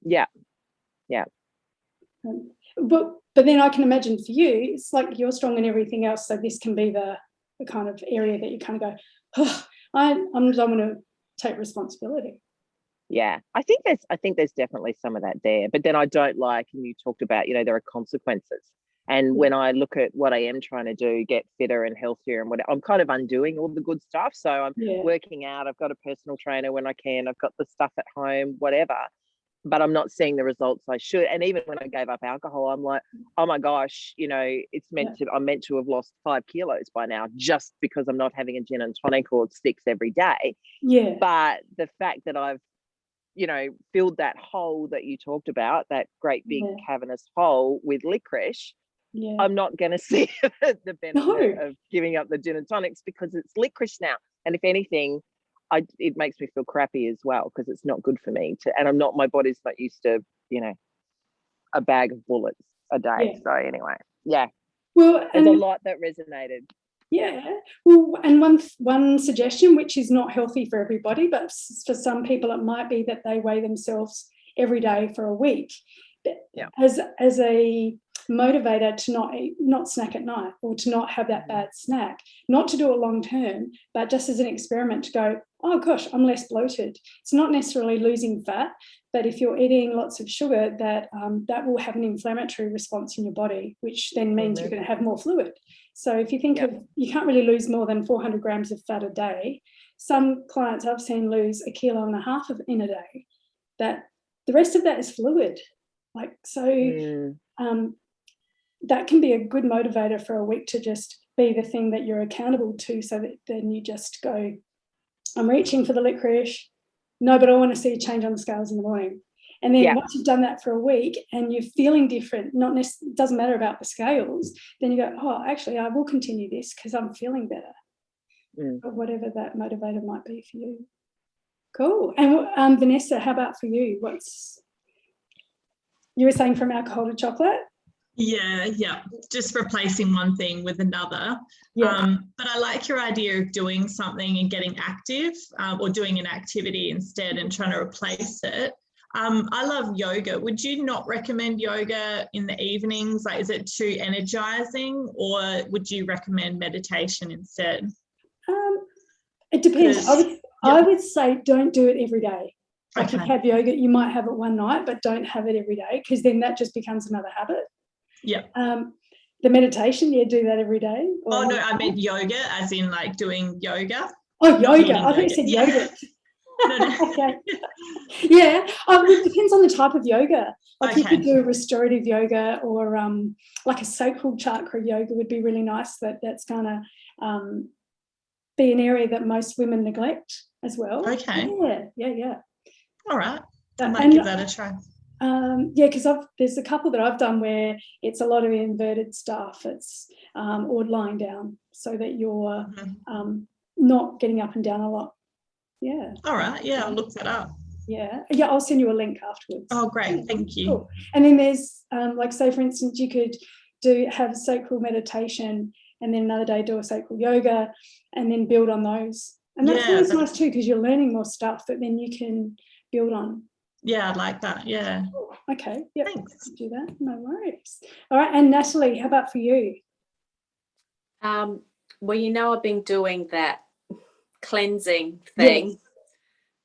Yeah. But then I can imagine for you, it's like you're strong in everything else. So this can be the kind of area that you kind of go, oh, I'm going to take responsibility. Yeah, I think there's definitely some of that there. But then I don't like, and you talked about, there are consequences. And when I look at what I am trying to do, get fitter and healthier and I'm kind of undoing all the good stuff. So I'm working out. I've got a personal trainer when I can. I've got the stuff at home, whatever. But I'm not seeing the results I should. And even when I gave up alcohol, I'm like, oh my gosh, I'm meant to have lost 5 kilos by now just because I'm not having a gin and tonic or 6 every day. Yeah. But the fact that I've, filled that hole that you talked about, that great big cavernous hole with licorice, I'm not going to see the benefit of giving up the gin and tonics because it's licorice now. And if anything, it makes me feel crappy as well because it's not good for me and my body's not used to, a bag of bullets a day. So anyway, well, there's a lot that resonated. Yeah. Well, and one suggestion, which is not healthy for everybody, but for some people it might be that they weigh themselves every day for a week. As a motivator to not snack at night, or to not have that bad snack, not to do it long term, but just as an experiment to go, oh gosh, I'm less bloated. It's not necessarily losing fat, but if you're eating lots of sugar, that will have an inflammatory response in your body, which then means you're going to have more fluid. So if you think of, you can't really lose more than 400 grams of fat a day. Some clients I've seen lose 1.5 kilos in a day. That the rest of that is fluid. That can be a good motivator for a week to just be the thing that you're accountable to, so that then you just go, I'm reaching for the licorice. No, but I want to see a change on the scales in the morning. And then once you've done that for a week and you're feeling different, it doesn't matter about the scales, then you go, oh, actually, I will continue this because I'm feeling better. Or whatever that motivator might be for you. Cool. And Vanessa, how about for you? You were saying from alcohol to chocolate? Yeah, just replacing one thing with another. But I like your idea of doing something and getting active, or doing an activity instead and trying to replace it. I love yoga. Would you not recommend yoga in the evenings? Like, is it too energizing, or would you recommend meditation instead? It depends. I would say don't do it every day. Like, if you have yoga, you might have it one night, but don't have it every day, because then that just becomes another habit. The meditation, do that every day. Oh no, I meant yoga, as in like doing yoga. Oh, yoga. I think you said yoga. No. Okay. It depends on the type of yoga. Like, you could do restorative yoga, or like a sacral chakra yoga would be really nice. That's going to be an area that most women neglect. as well. Okay. Yeah. All right. I And, might give that a try. because there's a couple that I've done where it's a lot of inverted stuff. It's or lying down so that you're not getting up and down a lot. Yeah. All right. Yeah, I'll look that up. Yeah. I'll send you a link afterwards. Oh, great. Thank you. Cool. And then there's like, say for instance, you could have sacral meditation and then another day do a sacral yoga and then build on those. And that's always nice too, because you're learning more stuff that then you can build on. Yeah, I'd like that. Yeah. Okay. Yeah. Thanks. Do that. No worries. All right. And Natalie, how about for you? Well, you know, I've been doing that cleansing thing. Yes.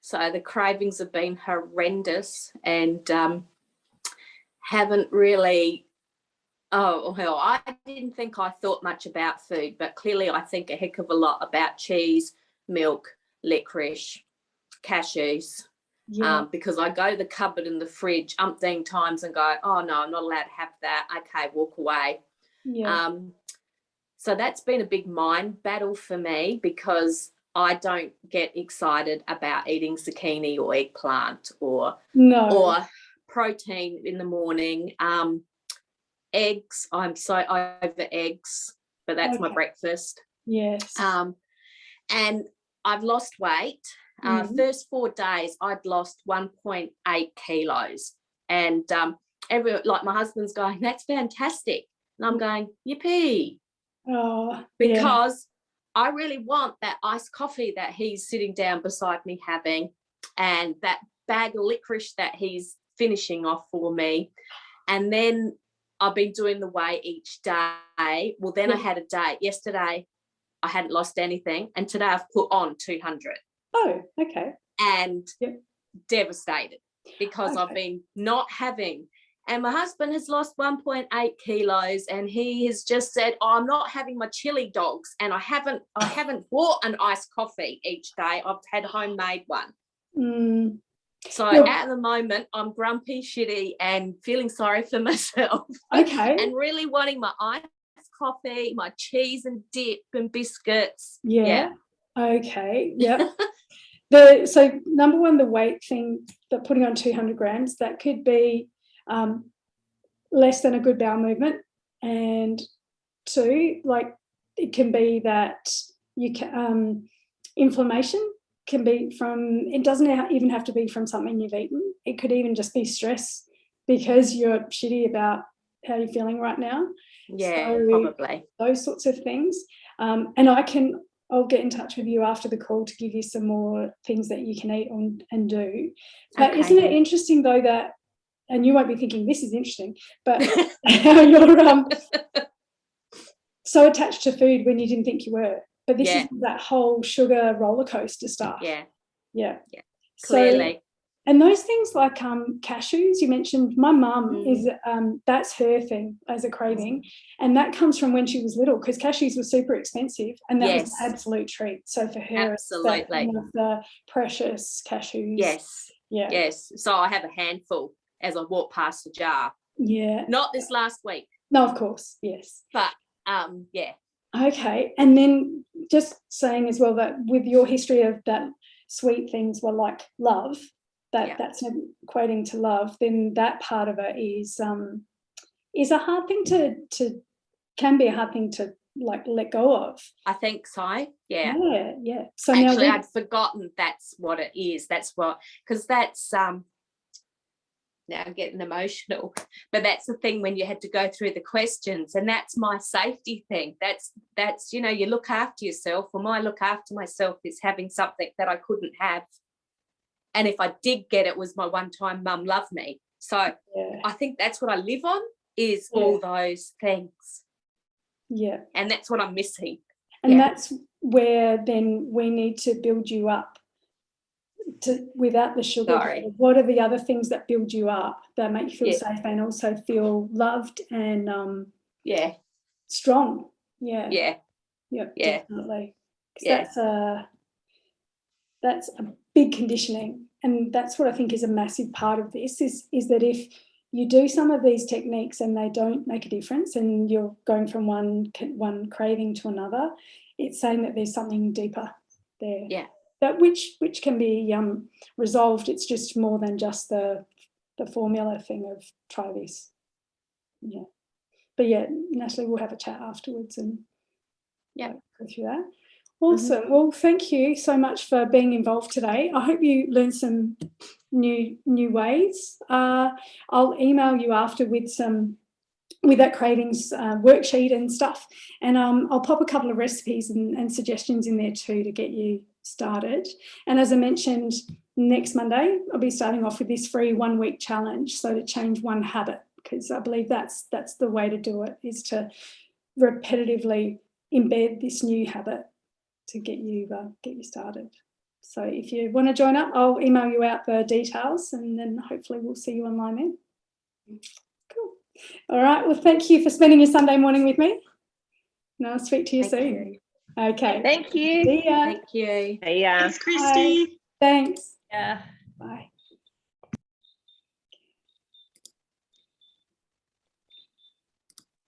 So the cravings have been horrendous and haven't really, I didn't think I thought much about food, but clearly I think a heck of a lot about cheese, milk, licorice, cashews, because I go to the cupboard in the fridge umpteen times and go, oh no, I'm not allowed to have that. Okay, walk away. Yeah. So that's been a big mind battle for me because I don't get excited about eating zucchini or eggplant or protein in the morning. Eggs, I'm so over eggs, but that's my breakfast. Yes. And I've lost weight. First 4 days, I'd lost 1.8 kilos. And like my husband's going, that's fantastic. And I'm going, yippee. Oh, because I really want that iced coffee that he's sitting down beside me having and that bag of licorice that he's finishing off for me. And then I've been doing the weigh each day. Well, then I had a day. Yesterday, I hadn't lost anything. And today I've put on 200. Oh, okay. And devastated because I've been not having. And my husband has lost 1.8 kilos and he has just said, oh, I'm not having my chili dogs. And I haven't bought an iced coffee each day. I've had homemade one. So at the moment, I'm grumpy, shitty and feeling sorry for myself. Okay. And really wanting my iced coffee, my cheese and dip and biscuits. Yeah. Okay. Yeah. So number one, the weight thing, that putting on 200 grams, that could be less than a good bowel movement. And 2, like it can be that you can inflammation can be from, it doesn't even have to be from something you've eaten. It could even just be stress because you're shitty about how you're feeling right now. Yeah, so probably. Those sorts of things. And I'll get in touch with you after the call to give you some more things that you can eat and do. But isn't it interesting though that, and you won't be thinking this is interesting, but you're so attached to food when you didn't think you were. But this is that whole sugar roller coaster stuff. Yeah. Clearly. So, and those things like cashews, you mentioned, my mum is, that's her thing as a craving. And that comes from when she was little because cashews were super expensive and that was an absolute treat. So for her, absolutely. It's one of the precious cashews. Yes. Yeah. Yes. So I have a handful as I walk past the jar. Yeah. Not this last week. No, of course. Yes. But, Okay. And then just saying as well that with your history of that sweet things were like love, that's equating to love, then that part of it is a hard thing can be a hard thing to like let go of. I think so. Yeah. Yeah. So actually I'd forgotten that's what it is. That's what, because that's now I'm getting emotional, but that's the thing when you had to go through the questions, and that's my safety thing. That's you look after yourself. Well, my look after myself is having something that I couldn't have, and if I did get it, was my one-time mum loved me. So I think that's what I live on is all those things. Yeah, and that's what I'm missing. And that's where then we need to build you up. Without the sugar, what are the other things that build you up that make you feel safe and also feel loved and strong? Definitely. That's a big conditioning, and that's what I think is a massive part of this is that if you do some of these techniques and they don't make a difference and you're going from one craving to another, it's saying that there's something deeper there that which can be resolved. It's just more than just the formula thing of try this. Yeah. But yeah, Natalie, we'll have a chat afterwards and go through that. Awesome. Well, thank you so much for being involved today. I hope you learned some new ways. I'll email you after with that Cravings worksheet and stuff, and I'll pop a couple of recipes and suggestions in there too to get you started. And as I mentioned, next Monday I'll be starting off with this free 1 week challenge, so to change one habit, because I believe that's the way to do it, is to repetitively embed this new habit to get you started. So if you want to join up, I'll email you out the details, and then hopefully we'll see you online then. Cool. All right. Well, thank you for spending your Sunday morning with me. And I'll speak to you soon. Okay. Thank you. See ya. Thank you. See ya. Thanks, Christy. Bye. Thanks. Yeah. Bye.